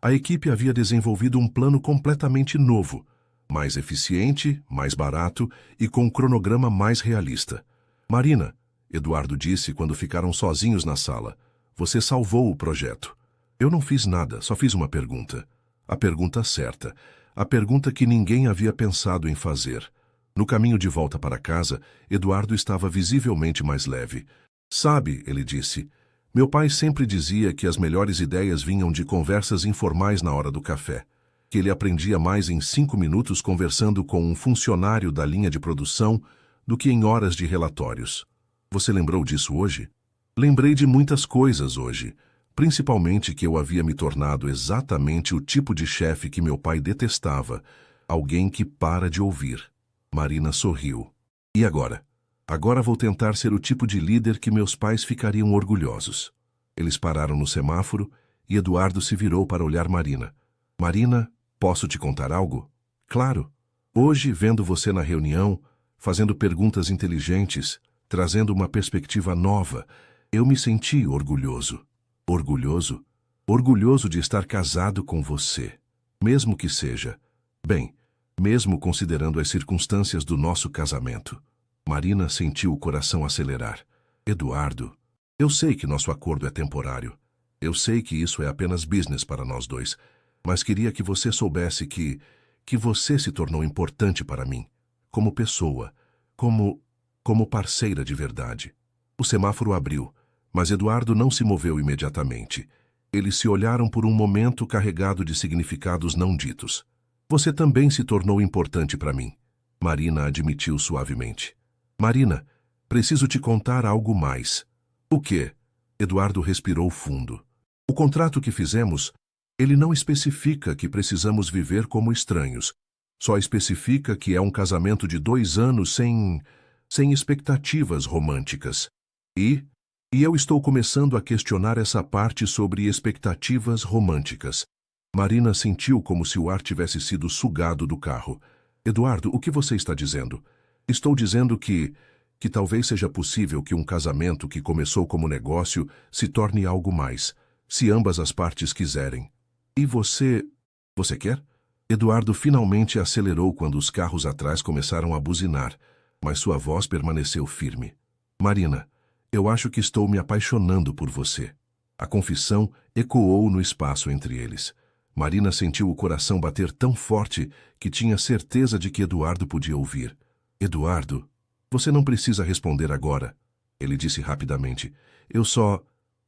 a equipe havia desenvolvido um plano completamente novo, mais eficiente, mais barato e com um cronograma mais realista. Marina, Eduardo disse quando ficaram sozinhos na sala, você salvou o projeto. Eu não fiz nada, só fiz uma pergunta. A pergunta certa. A pergunta que ninguém havia pensado em fazer. No caminho de volta para casa, Eduardo estava visivelmente mais leve. Sabe, ele disse, meu pai sempre dizia que as melhores ideias vinham de conversas informais na hora do café, que ele aprendia mais em 5 minutos conversando com um funcionário da linha de produção do que em horas de relatórios. Você lembrou disso hoje? Lembrei de muitas coisas hoje, principalmente que eu havia me tornado exatamente o tipo de chefe que meu pai detestava, alguém que para de ouvir. Marina sorriu. E agora? Agora vou tentar ser o tipo de líder que meus pais ficariam orgulhosos. Eles pararam no semáforo e Eduardo se virou para olhar Marina. Marina, posso te contar algo? Claro. Hoje, vendo você na reunião, fazendo perguntas inteligentes, trazendo uma perspectiva nova, Eu me senti orgulhoso. Orgulhoso? Orgulhoso de estar casado com você. Mesmo que seja. Bem, mesmo considerando as circunstâncias do nosso casamento. Marina sentiu o coração acelerar. Eduardo, eu sei que nosso acordo é temporário. Eu sei que isso é apenas business para nós dois. Mas queria que você soubesse que você se tornou importante para mim. Como pessoa. Como parceira de verdade. O semáforo abriu, mas Eduardo não se moveu imediatamente. Eles se olharam por um momento carregado de significados não ditos. Você também se tornou importante para mim. Marina admitiu suavemente. Marina, preciso te contar algo mais. O quê? Eduardo respirou fundo. O contrato que fizemos, ele não especifica que precisamos viver como estranhos. Só especifica que é um casamento de 2 anos sem expectativas românticas. E eu estou começando a questionar essa parte sobre expectativas românticas. Marina sentiu como se o ar tivesse sido sugado do carro. Eduardo, o que você está dizendo? Estou dizendo que talvez seja possível que um casamento que começou como negócio se torne algo mais, se ambas as partes quiserem. E você quer? Eduardo finalmente acelerou quando os carros atrás começaram a buzinar, mas sua voz permaneceu firme. Marina, eu acho que estou me apaixonando por você. A confissão ecoou no espaço entre eles. Marina sentiu o coração bater tão forte que tinha certeza de que Eduardo podia ouvir. Eduardo, você não precisa responder agora, ele disse rapidamente.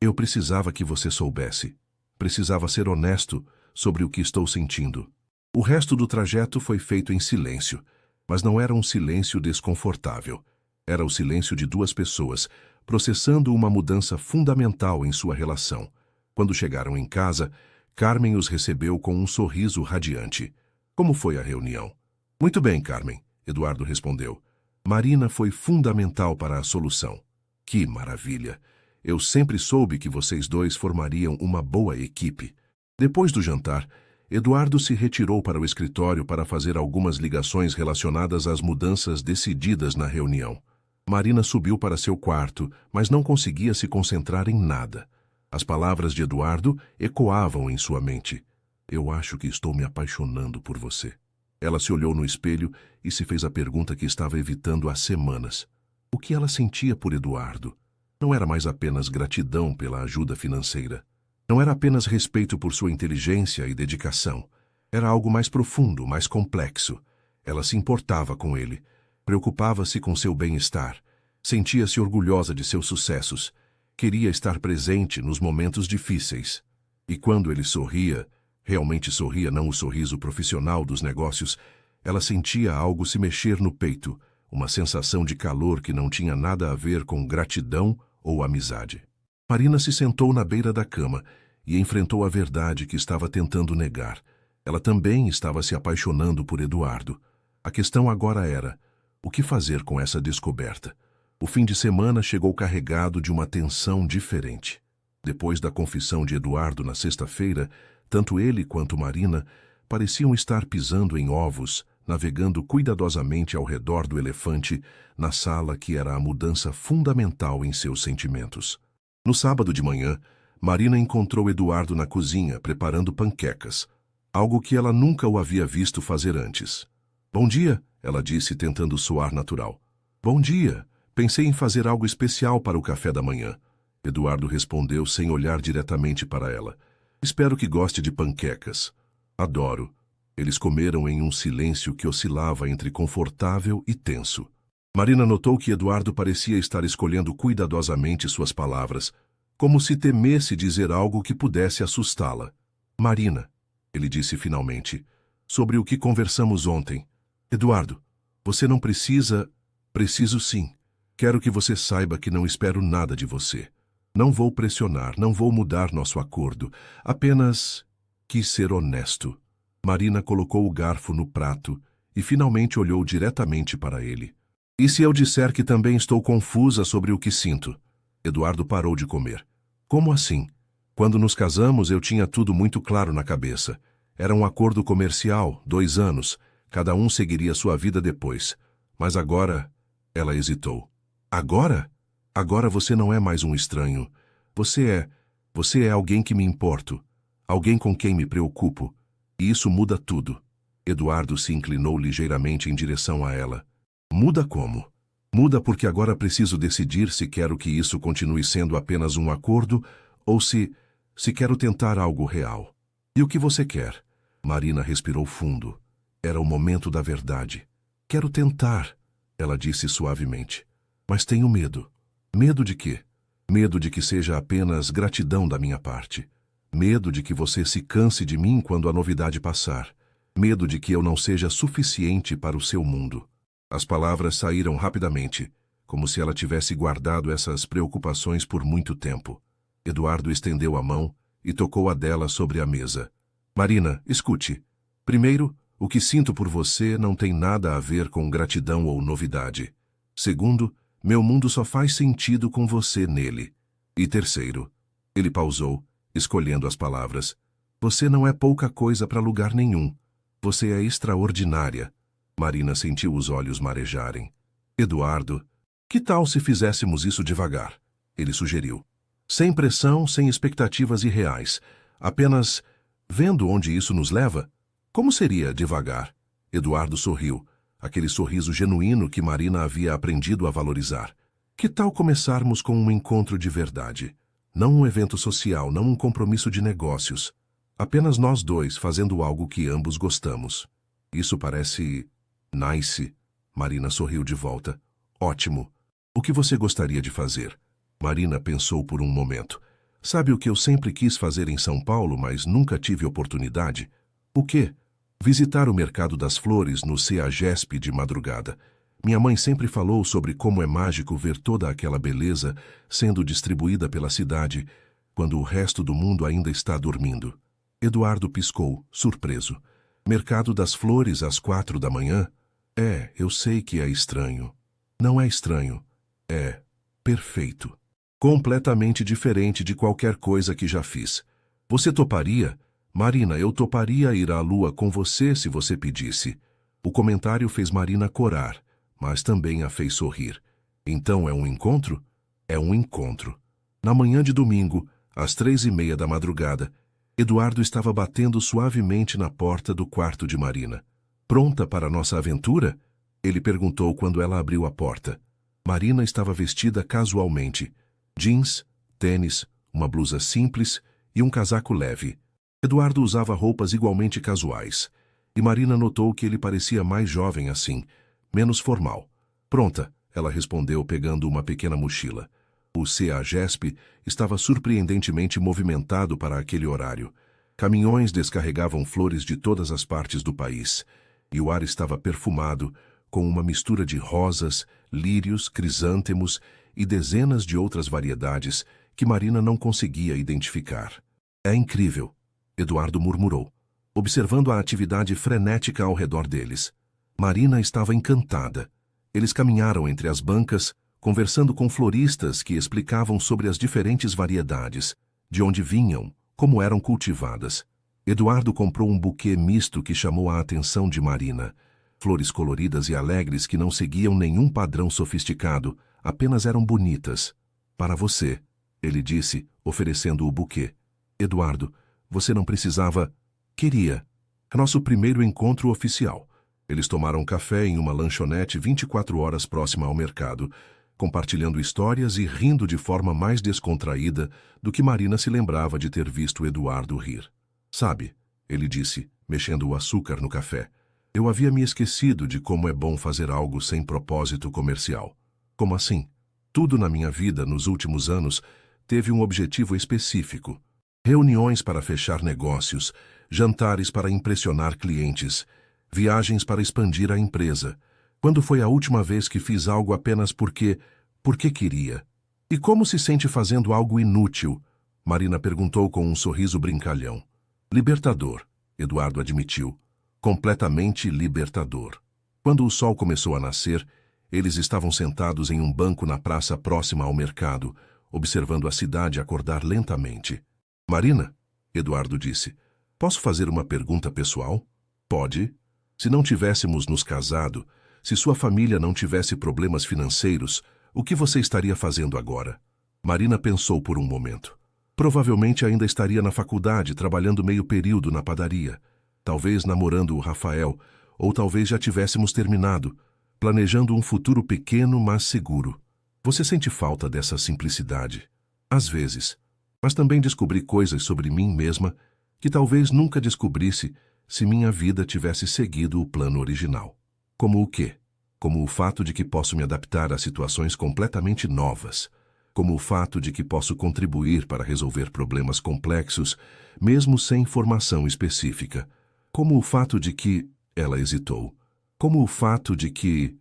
Eu precisava que você soubesse. Precisava ser honesto sobre o que estou sentindo. O resto do trajeto foi feito em silêncio, mas não era um silêncio desconfortável. Era o silêncio de 2 pessoas, processando uma mudança fundamental em sua relação. Quando chegaram em casa, Carmen os recebeu com um sorriso radiante. Como foi a reunião? Muito bem, Carmen, Eduardo respondeu. Marina foi fundamental para a solução. Que maravilha! Eu sempre soube que vocês dois formariam uma boa equipe. Depois do jantar, Eduardo se retirou para o escritório para fazer algumas ligações relacionadas às mudanças decididas na reunião. Marina subiu para seu quarto, mas não conseguia se concentrar em nada. As palavras de Eduardo ecoavam em sua mente. Eu acho que estou me apaixonando por você. Ela se olhou no espelho e se fez a pergunta que estava evitando há semanas. O que ela sentia por Eduardo? Não era mais apenas gratidão pela ajuda financeira. Não era apenas respeito por sua inteligência e dedicação. Era algo mais profundo, mais complexo. Ela se importava com ele. Preocupava-se com seu bem-estar. Sentia-se orgulhosa de seus sucessos. Queria estar presente nos momentos difíceis. E quando ele sorria, realmente sorria, não o sorriso profissional dos negócios, ela sentia algo se mexer no peito, uma sensação de calor que não tinha nada a ver com gratidão ou amizade. Marina se sentou na beira da cama e enfrentou a verdade que estava tentando negar. Ela também estava se apaixonando por Eduardo. A questão agora era: o que fazer com essa descoberta? O fim de semana chegou carregado de uma tensão diferente. Depois da confissão de Eduardo na sexta-feira, tanto ele quanto Marina pareciam estar pisando em ovos, navegando cuidadosamente ao redor do elefante na sala que era a mudança fundamental em seus sentimentos. No sábado de manhã, Marina encontrou Eduardo na cozinha preparando panquecas, algo que ela nunca o havia visto fazer antes. Bom dia, ela disse tentando soar natural. Bom dia, pensei em fazer algo especial para o café da manhã. Eduardo respondeu sem olhar diretamente para ela. Espero que goste de panquecas. Adoro. Eles comeram em um silêncio que oscilava entre confortável e tenso. Marina notou que Eduardo parecia estar escolhendo cuidadosamente suas palavras, como se temesse dizer algo que pudesse assustá-la. Marina, ele disse finalmente, sobre o que conversamos ontem. Eduardo, você não precisa... Preciso sim. Quero que você saiba que não espero nada de você. Não vou pressionar, não vou mudar nosso acordo. Apenas quis ser honesto. Marina colocou o garfo no prato e finalmente olhou diretamente para ele. E se eu disser que também estou confusa sobre o que sinto? Eduardo parou de comer. Como assim? Quando nos casamos, eu tinha tudo muito claro na cabeça. Era um acordo comercial, 2 anos. Cada um seguiria sua vida depois. Mas agora... Ela hesitou. Agora? Agora você não é mais um estranho. Você é alguém que me importo. Alguém com quem me preocupo. E isso muda tudo. Eduardo se inclinou ligeiramente em direção a ela. Muda como? Muda porque agora preciso decidir se quero que isso continue sendo apenas um acordo ou se quero tentar algo real. E o que você quer? Marina respirou fundo. Era o momento da verdade. Quero tentar, ela disse suavemente. Mas tenho medo. Medo de quê? Medo de que seja apenas gratidão da minha parte. Medo de que você se canse de mim quando a novidade passar. Medo de que eu não seja suficiente para o seu mundo. As palavras saíram rapidamente, como se ela tivesse guardado essas preocupações por muito tempo. Eduardo estendeu a mão e tocou a dela sobre a mesa. Marina, escute. Primeiro, o que sinto por você não tem nada a ver com gratidão ou novidade. Segundo, meu mundo só faz sentido com você nele. E terceiro, ele pausou, escolhendo as palavras. Você não é pouca coisa para lugar nenhum. Você é extraordinária. Marina sentiu os olhos marejarem. Eduardo, que tal se fizéssemos isso devagar? Ele sugeriu. Sem pressão, sem expectativas irreais. Apenas vendo onde isso nos leva. Como seria devagar? Eduardo sorriu. Aquele sorriso genuíno que Marina havia aprendido a valorizar. Que tal começarmos com um encontro de verdade? Não um evento social, não um compromisso de negócios. Apenas nós dois fazendo algo que ambos gostamos. Isso parece... nice. Marina sorriu de volta. Ótimo. O que você gostaria de fazer? Marina pensou por um momento. Sabe o que eu sempre quis fazer em São Paulo, mas nunca tive oportunidade? O quê? Visitar o Mercado das Flores no CEAGESP de madrugada. Minha mãe sempre falou sobre como é mágico ver toda aquela beleza sendo distribuída pela cidade, quando o resto do mundo ainda está dormindo. Eduardo piscou, surpreso. Mercado das Flores às 4 da manhã? É, eu sei que é estranho. Não é estranho. É perfeito. Completamente diferente de qualquer coisa que já fiz. Você toparia? Marina, eu toparia ir à lua com você se você pedisse. O comentário fez Marina corar, mas também a fez sorrir. Então é um encontro? É um encontro. Na manhã de domingo, às 3:30 da madrugada, Eduardo estava batendo suavemente na porta do quarto de Marina. Pronta para nossa aventura? Ele perguntou quando ela abriu a porta. Marina estava vestida casualmente. Jeans, tênis, uma blusa simples e um casaco leve. Eduardo usava roupas igualmente casuais, e Marina notou que ele parecia mais jovem assim, menos formal. Pronta, ela respondeu pegando uma pequena mochila. O CEAGESP estava surpreendentemente movimentado para aquele horário. Caminhões descarregavam flores de todas as partes do país, e o ar estava perfumado, com uma mistura de rosas, lírios, crisântemos e dezenas de outras variedades que Marina não conseguia identificar. É incrível, Eduardo murmurou, observando a atividade frenética ao redor deles. Marina estava encantada. Eles caminharam entre as bancas, conversando com floristas que explicavam sobre as diferentes variedades, de onde vinham, como eram cultivadas. Eduardo comprou um buquê misto que chamou a atenção de Marina. Flores coloridas e alegres que não seguiam nenhum padrão sofisticado, apenas eram bonitas. Para você, ele disse, oferecendo o buquê. Eduardo, você não precisava... Queria. É nosso primeiro encontro oficial. Eles tomaram café em uma lanchonete 24 horas próxima ao mercado, compartilhando histórias e rindo de forma mais descontraída do que Marina se lembrava de ter visto Eduardo rir. Sabe, ele disse, mexendo o açúcar no café, eu havia me esquecido de como é bom fazer algo sem propósito comercial. Como assim? Tudo na minha vida nos últimos anos teve um objetivo específico. Reuniões para fechar negócios, jantares para impressionar clientes, viagens para expandir a empresa. Quando foi a última vez que fiz algo apenas porque queria? E como se sente fazendo algo inútil? Marina perguntou com um sorriso brincalhão. Libertador, Eduardo admitiu. Completamente libertador. Quando o sol começou a nascer, eles estavam sentados em um banco na praça próxima ao mercado, observando a cidade acordar lentamente. Marina, Eduardo disse, posso fazer uma pergunta pessoal? Pode. Se não tivéssemos nos casado, se sua família não tivesse problemas financeiros, O que você estaria fazendo agora? Marina pensou por um momento. Provavelmente ainda estaria na faculdade, trabalhando meio período na padaria. Talvez namorando o Rafael, ou talvez já tivéssemos terminado, planejando um futuro pequeno, mas seguro. Você sente falta dessa simplicidade? Às vezes. Mas também descobri coisas sobre mim mesma que talvez nunca descobrisse se minha vida tivesse seguido o plano original. Como o quê? Como o fato de que posso me adaptar a situações completamente novas. Como o fato de que posso contribuir para resolver problemas complexos, mesmo sem formação específica. Como o fato de que... Ela hesitou. Como o fato de que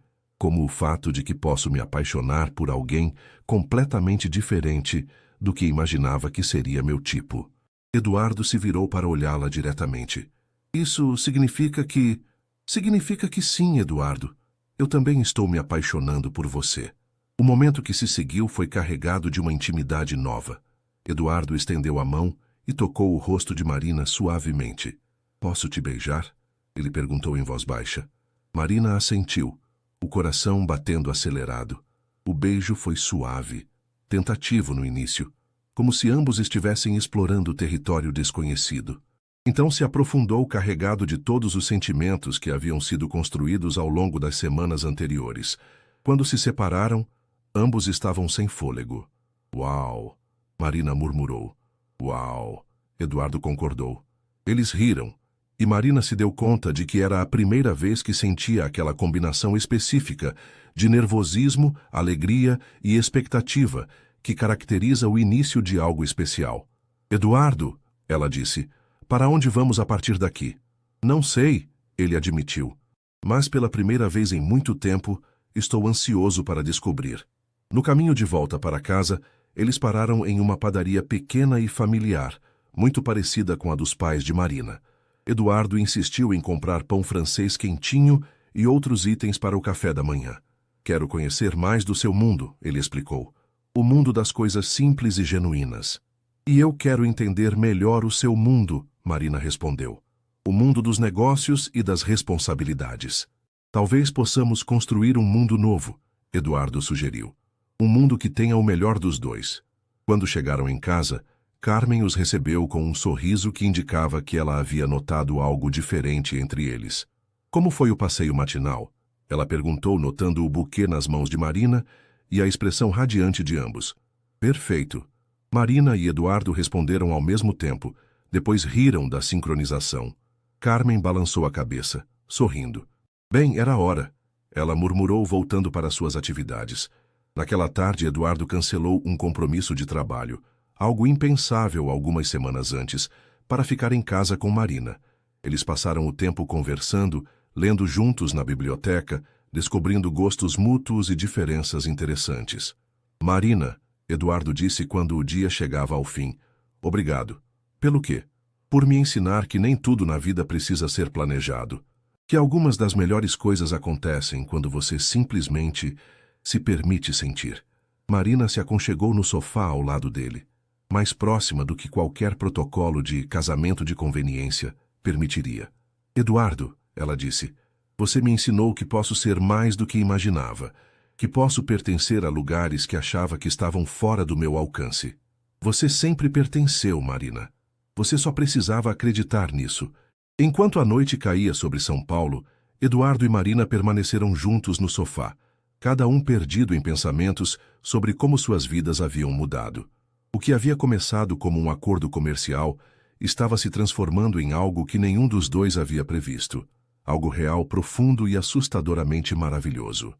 posso me apaixonar por alguém completamente diferente do que imaginava que seria meu tipo. Eduardo se virou para olhá-la diretamente. Isso significa que... Significa que sim, Eduardo. Eu também estou me apaixonando por você. O momento que se seguiu foi carregado de uma intimidade nova. Eduardo estendeu a mão e tocou o rosto de Marina suavemente. Posso te beijar? Ele perguntou em voz baixa. Marina assentiu, o coração batendo acelerado. O beijo foi suave, tentativo no início, como se ambos estivessem explorando o território desconhecido. Então se aprofundou carregado de todos os sentimentos que haviam sido construídos ao longo das semanas anteriores. Quando se separaram, ambos estavam sem fôlego. Uau! Marina murmurou. Uau! Eduardo concordou. Eles riram, e Marina se deu conta de que era a primeira vez que sentia aquela combinação específica de nervosismo, alegria e expectativa que caracteriza o início de algo especial. Eduardo, ela disse, para onde vamos a partir daqui? Não sei, ele admitiu. Mas pela primeira vez em muito tempo, estou ansioso para descobrir. No caminho de volta para casa, eles pararam em uma padaria pequena e familiar, muito parecida com a dos pais de Marina. Eduardo insistiu em comprar pão francês quentinho e outros itens para o café da manhã. Quero conhecer mais do seu mundo, ele explicou. O mundo das coisas simples e genuínas. E eu quero entender melhor o seu mundo, Marina respondeu. O mundo dos negócios e das responsabilidades. Talvez possamos construir um mundo novo, Eduardo sugeriu. Um mundo que tenha o melhor dos dois. Quando chegaram em casa, Carmen os recebeu com um sorriso que indicava que ela havia notado algo diferente entre eles. Como foi o passeio matinal? Ela perguntou, notando o buquê nas mãos de Marina e a expressão radiante de ambos. Perfeito. Marina e Eduardo responderam ao mesmo tempo, depois riram da sincronização. Carmen balançou a cabeça, sorrindo. Bem, era hora. Ela murmurou, voltando para suas atividades. Naquela tarde, Eduardo cancelou um compromisso de trabalho, algo impensável algumas semanas antes, para ficar em casa com Marina. Eles passaram o tempo conversando, lendo juntos na biblioteca, descobrindo gostos mútuos e diferenças interessantes. Marina, Eduardo disse quando o dia chegava ao fim. Obrigado. Pelo quê? Por me ensinar que nem tudo na vida precisa ser planejado. Que algumas das melhores coisas acontecem quando você simplesmente se permite sentir. Marina se aconchegou no sofá ao lado dele, mais próxima do que qualquer protocolo de casamento de conveniência permitiria. Eduardo, ela disse, você me ensinou que posso ser mais do que imaginava, que posso pertencer a lugares que achava que estavam fora do meu alcance. Você sempre pertenceu, Marina. Você só precisava acreditar nisso. Enquanto a noite caía sobre São Paulo, Eduardo e Marina permaneceram juntos no sofá, cada um perdido em pensamentos sobre como suas vidas haviam mudado. O que havia começado como um acordo comercial estava se transformando em algo que nenhum dos dois havia previsto. Algo real, profundo e assustadoramente maravilhoso.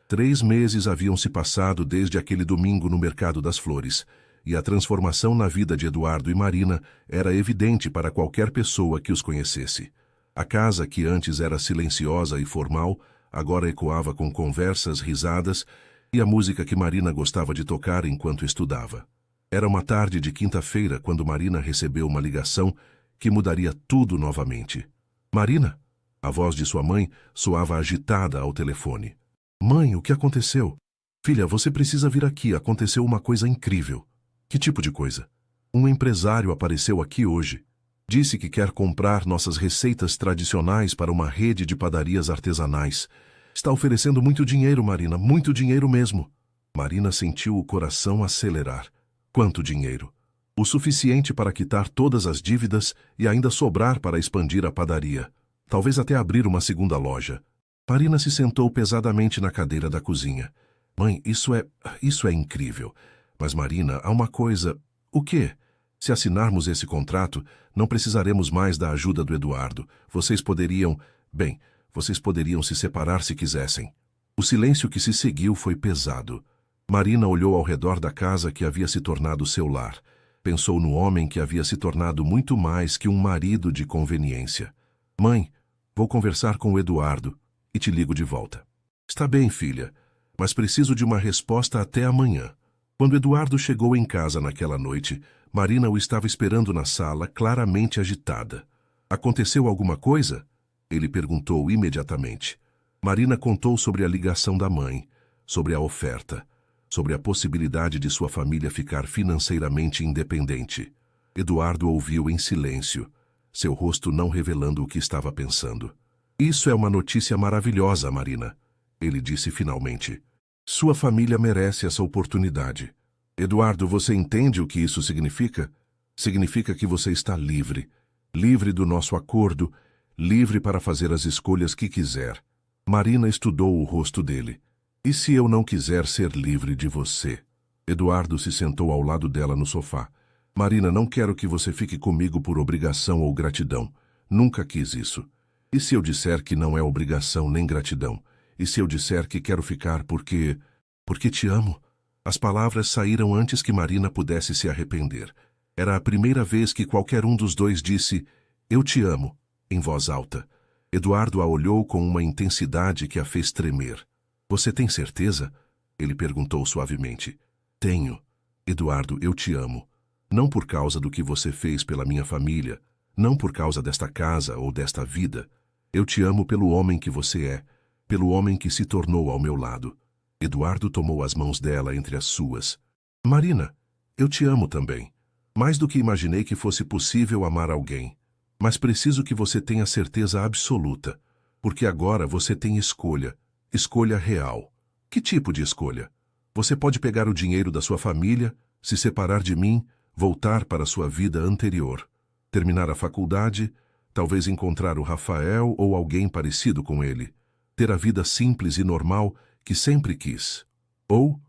3 meses haviam se passado desde aquele domingo no Mercado das Flores, e a transformação na vida de Eduardo e Marina era evidente para qualquer pessoa que os conhecesse. A casa, que antes era silenciosa e formal, agora ecoava com conversas, risadas e a música que Marina gostava de tocar enquanto estudava. Era uma tarde de quinta-feira quando Marina recebeu uma ligação que mudaria tudo novamente. Marina? A voz de sua mãe soava agitada ao telefone. Mãe, o que aconteceu? Filha, você precisa vir aqui, aconteceu uma coisa incrível. Que tipo de coisa? Um empresário apareceu aqui hoje. Disse que quer comprar nossas receitas tradicionais para uma rede de padarias artesanais. Está oferecendo muito dinheiro, Marina, muito dinheiro mesmo. Marina sentiu o coração acelerar. Quanto dinheiro? O suficiente para quitar todas as dívidas e ainda sobrar para expandir a padaria. Talvez até abrir uma segunda loja. Marina se sentou pesadamente na cadeira da cozinha. Mãe, isso é incrível. Mas, Marina, há uma coisa... O quê? Se assinarmos esse contrato, não precisaremos mais da ajuda do Eduardo. Vocês poderiam se separar se quisessem. O silêncio que se seguiu foi pesado. Marina olhou ao redor da casa que havia se tornado seu lar. Pensou no homem que havia se tornado muito mais que um marido de conveniência. Mãe, vou conversar com o Eduardo e te ligo de volta. Está bem, filha, mas preciso de uma resposta até amanhã. Quando Eduardo chegou em casa naquela noite, Marina o estava esperando na sala, claramente agitada. Aconteceu alguma coisa? Ele perguntou imediatamente. Marina contou sobre a ligação da mãe, sobre a oferta, sobre a possibilidade de sua família ficar financeiramente independente. Eduardo ouviu em silêncio, seu rosto não revelando o que estava pensando. Isso é uma notícia maravilhosa, Marina, ele disse finalmente. Sua família merece essa oportunidade. Eduardo, você entende o que isso significa? Significa que você está livre. Livre do nosso acordo, livre para fazer as escolhas que quiser. Marina estudou o rosto dele. E se eu não quiser ser livre de você? Eduardo se sentou ao lado dela no sofá. Marina, não quero que você fique comigo por obrigação ou gratidão. Nunca quis isso. E se eu disser que não é obrigação nem gratidão? E se eu disser que quero ficar porque te amo? As palavras saíram antes que Marina pudesse se arrepender. Era a primeira vez que qualquer um dos dois disse, eu te amo, em voz alta. Eduardo a olhou com uma intensidade que a fez tremer. Você tem certeza? Ele perguntou suavemente. Tenho. Eduardo, eu te amo. Não por causa do que você fez pela minha família, não por causa desta casa ou desta vida. Eu te amo pelo homem que você é, pelo homem que se tornou ao meu lado. Eduardo tomou as mãos dela entre as suas. Marina, eu te amo também. Mais do que imaginei que fosse possível amar alguém. Mas preciso que você tenha certeza absoluta, porque agora você tem escolha. Escolha real. Que tipo de escolha? Você pode pegar o dinheiro da sua família, se separar de mim, voltar para sua vida anterior, terminar a faculdade, talvez encontrar o Rafael ou alguém parecido com ele, ter a vida simples e normal que sempre quis. Ou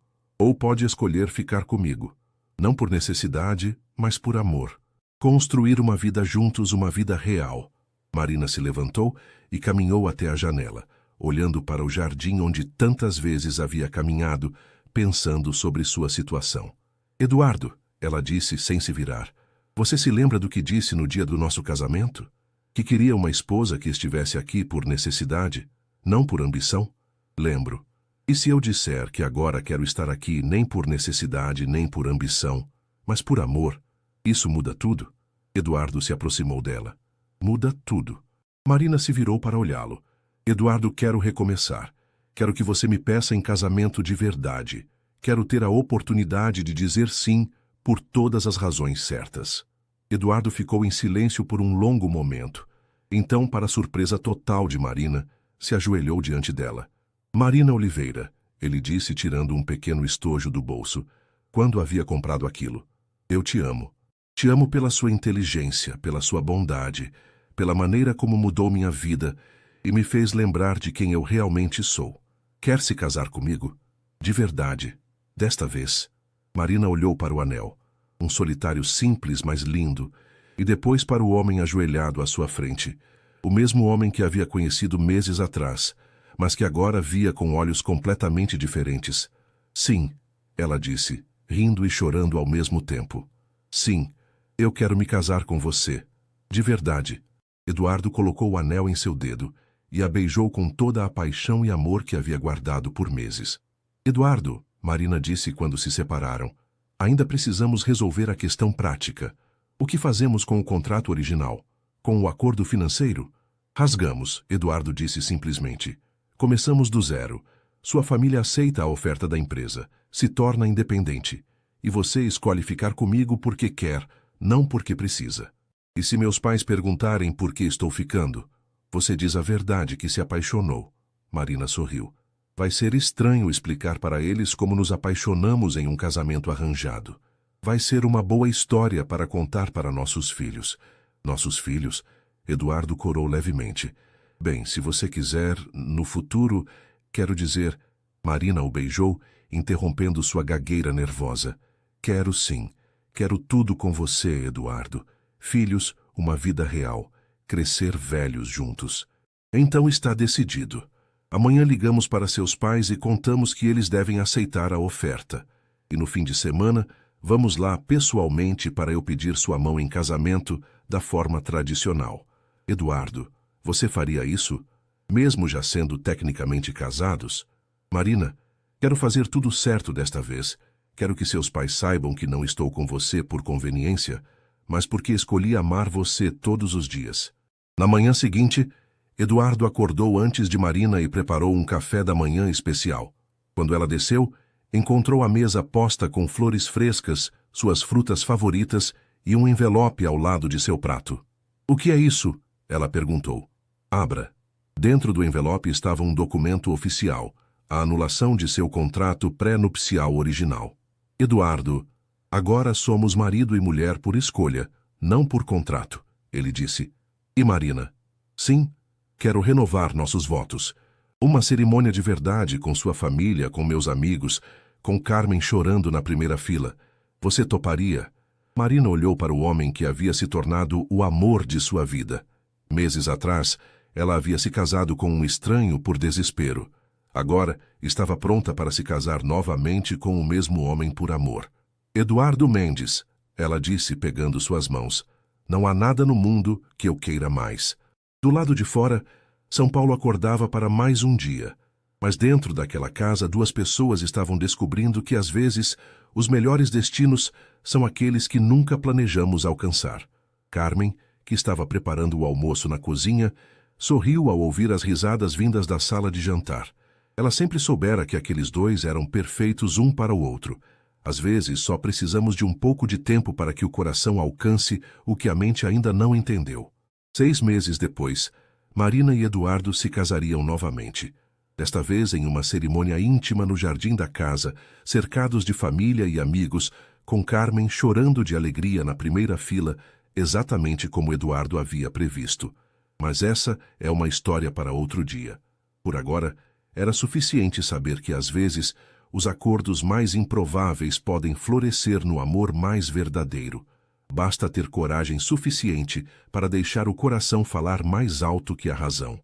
pode escolher ficar comigo, não por necessidade, mas por amor. Construir uma vida juntos, uma vida real. Marina se levantou e caminhou até a janela, olhando para o jardim onde tantas vezes havia caminhado, pensando sobre sua situação. Eduardo, ela disse sem se virar, você se lembra do que disse no dia do nosso casamento? Que queria uma esposa que estivesse aqui por necessidade, não por ambição? Lembro. E se eu disser que agora quero estar aqui nem por necessidade nem por ambição, mas por amor, isso muda tudo? Eduardo se aproximou dela. Muda tudo. Marina se virou para olhá-lo. Eduardo, quero recomeçar. Quero que você me peça em casamento de verdade. Quero ter a oportunidade de dizer sim por todas as razões certas. Eduardo ficou em silêncio por um longo momento. Então, para surpresa total de Marina, se ajoelhou diante dela. Marina Oliveira, ele disse tirando um pequeno estojo do bolso, quando havia comprado aquilo. Eu te amo. Te amo pela sua inteligência, pela sua bondade, pela maneira como mudou minha vida e me fez lembrar de quem eu realmente sou. Quer se casar comigo? De verdade. Desta vez. Marina olhou para o anel, um solitário simples, mas lindo, e depois para o homem ajoelhado à sua frente, o mesmo homem que havia conhecido meses atrás, mas que agora via com olhos completamente diferentes. Sim, ela disse, rindo e chorando ao mesmo tempo. Sim, eu quero me casar com você. De verdade. Eduardo colocou o anel em seu dedo e a beijou com toda a paixão e amor que havia guardado por meses. Eduardo, Marina disse quando se separaram, ainda precisamos resolver a questão prática. O que fazemos com o contrato original? Com o acordo financeiro? Rasgamos, Eduardo disse simplesmente. Começamos do zero. Sua família aceita a oferta da empresa, se torna independente. E você escolhe ficar comigo porque quer, não porque precisa. E se meus pais perguntarem por que estou ficando, você diz a verdade que se apaixonou. Marina sorriu. Vai ser estranho explicar para eles como nos apaixonamos em um casamento arranjado. Vai ser uma boa história para contar para nossos filhos. Nossos filhos? Eduardo corou levemente. Bem, se você quiser, no futuro, quero dizer... Marina o beijou, interrompendo sua gagueira nervosa. Quero sim. Quero tudo com você, Eduardo. Filhos, uma vida real. Crescer velhos juntos. Então está decidido. Amanhã ligamos para seus pais e contamos que eles devem aceitar a oferta. E no fim de semana, vamos lá pessoalmente para eu pedir sua mão em casamento da forma tradicional. Eduardo, você faria isso? Mesmo já sendo tecnicamente casados? Marina, quero fazer tudo certo desta vez. Quero que seus pais saibam que não estou com você por conveniência, mas porque escolhi amar você todos os dias. Na manhã seguinte, Eduardo acordou antes de Marina e preparou um café da manhã especial. Quando ela desceu, encontrou a mesa posta com flores frescas, suas frutas favoritas e um envelope ao lado de seu prato. O que é isso? Ela perguntou. Abra. Dentro do envelope estava um documento oficial, a anulação de seu contrato pré-nupcial original. Eduardo, agora somos marido e mulher por escolha, não por contrato, ele disse. E Marina? Sim, quero renovar nossos votos. Uma cerimônia de verdade com sua família, com meus amigos, com Carmen chorando na primeira fila. Você toparia? Marina olhou para o homem que havia se tornado o amor de sua vida. Meses atrás, ela havia se casado com um estranho por desespero. Agora, estava pronta para se casar novamente com o mesmo homem por amor. Eduardo Mendes, ela disse pegando suas mãos. Não há nada no mundo que eu queira mais. Do lado de fora, São Paulo acordava para mais um dia. Mas dentro daquela casa, duas pessoas estavam descobrindo que, às vezes, os melhores destinos são aqueles que nunca planejamos alcançar. Carmen, que estava preparando o almoço na cozinha, sorriu ao ouvir as risadas vindas da sala de jantar. Ela sempre soubera que aqueles dois eram perfeitos um para o outro. Às vezes, só precisamos de um pouco de tempo para que o coração alcance o que a mente ainda não entendeu. 6 meses depois, Marina e Eduardo se casariam novamente. Desta vez em uma cerimônia íntima no jardim da casa, cercados de família e amigos, com Carmen chorando de alegria na primeira fila, exatamente como Eduardo havia previsto. Mas essa é uma história para outro dia. Por agora, era suficiente saber que, às vezes, os acordos mais improváveis podem florescer no amor mais verdadeiro. Basta ter coragem suficiente para deixar o coração falar mais alto que a razão.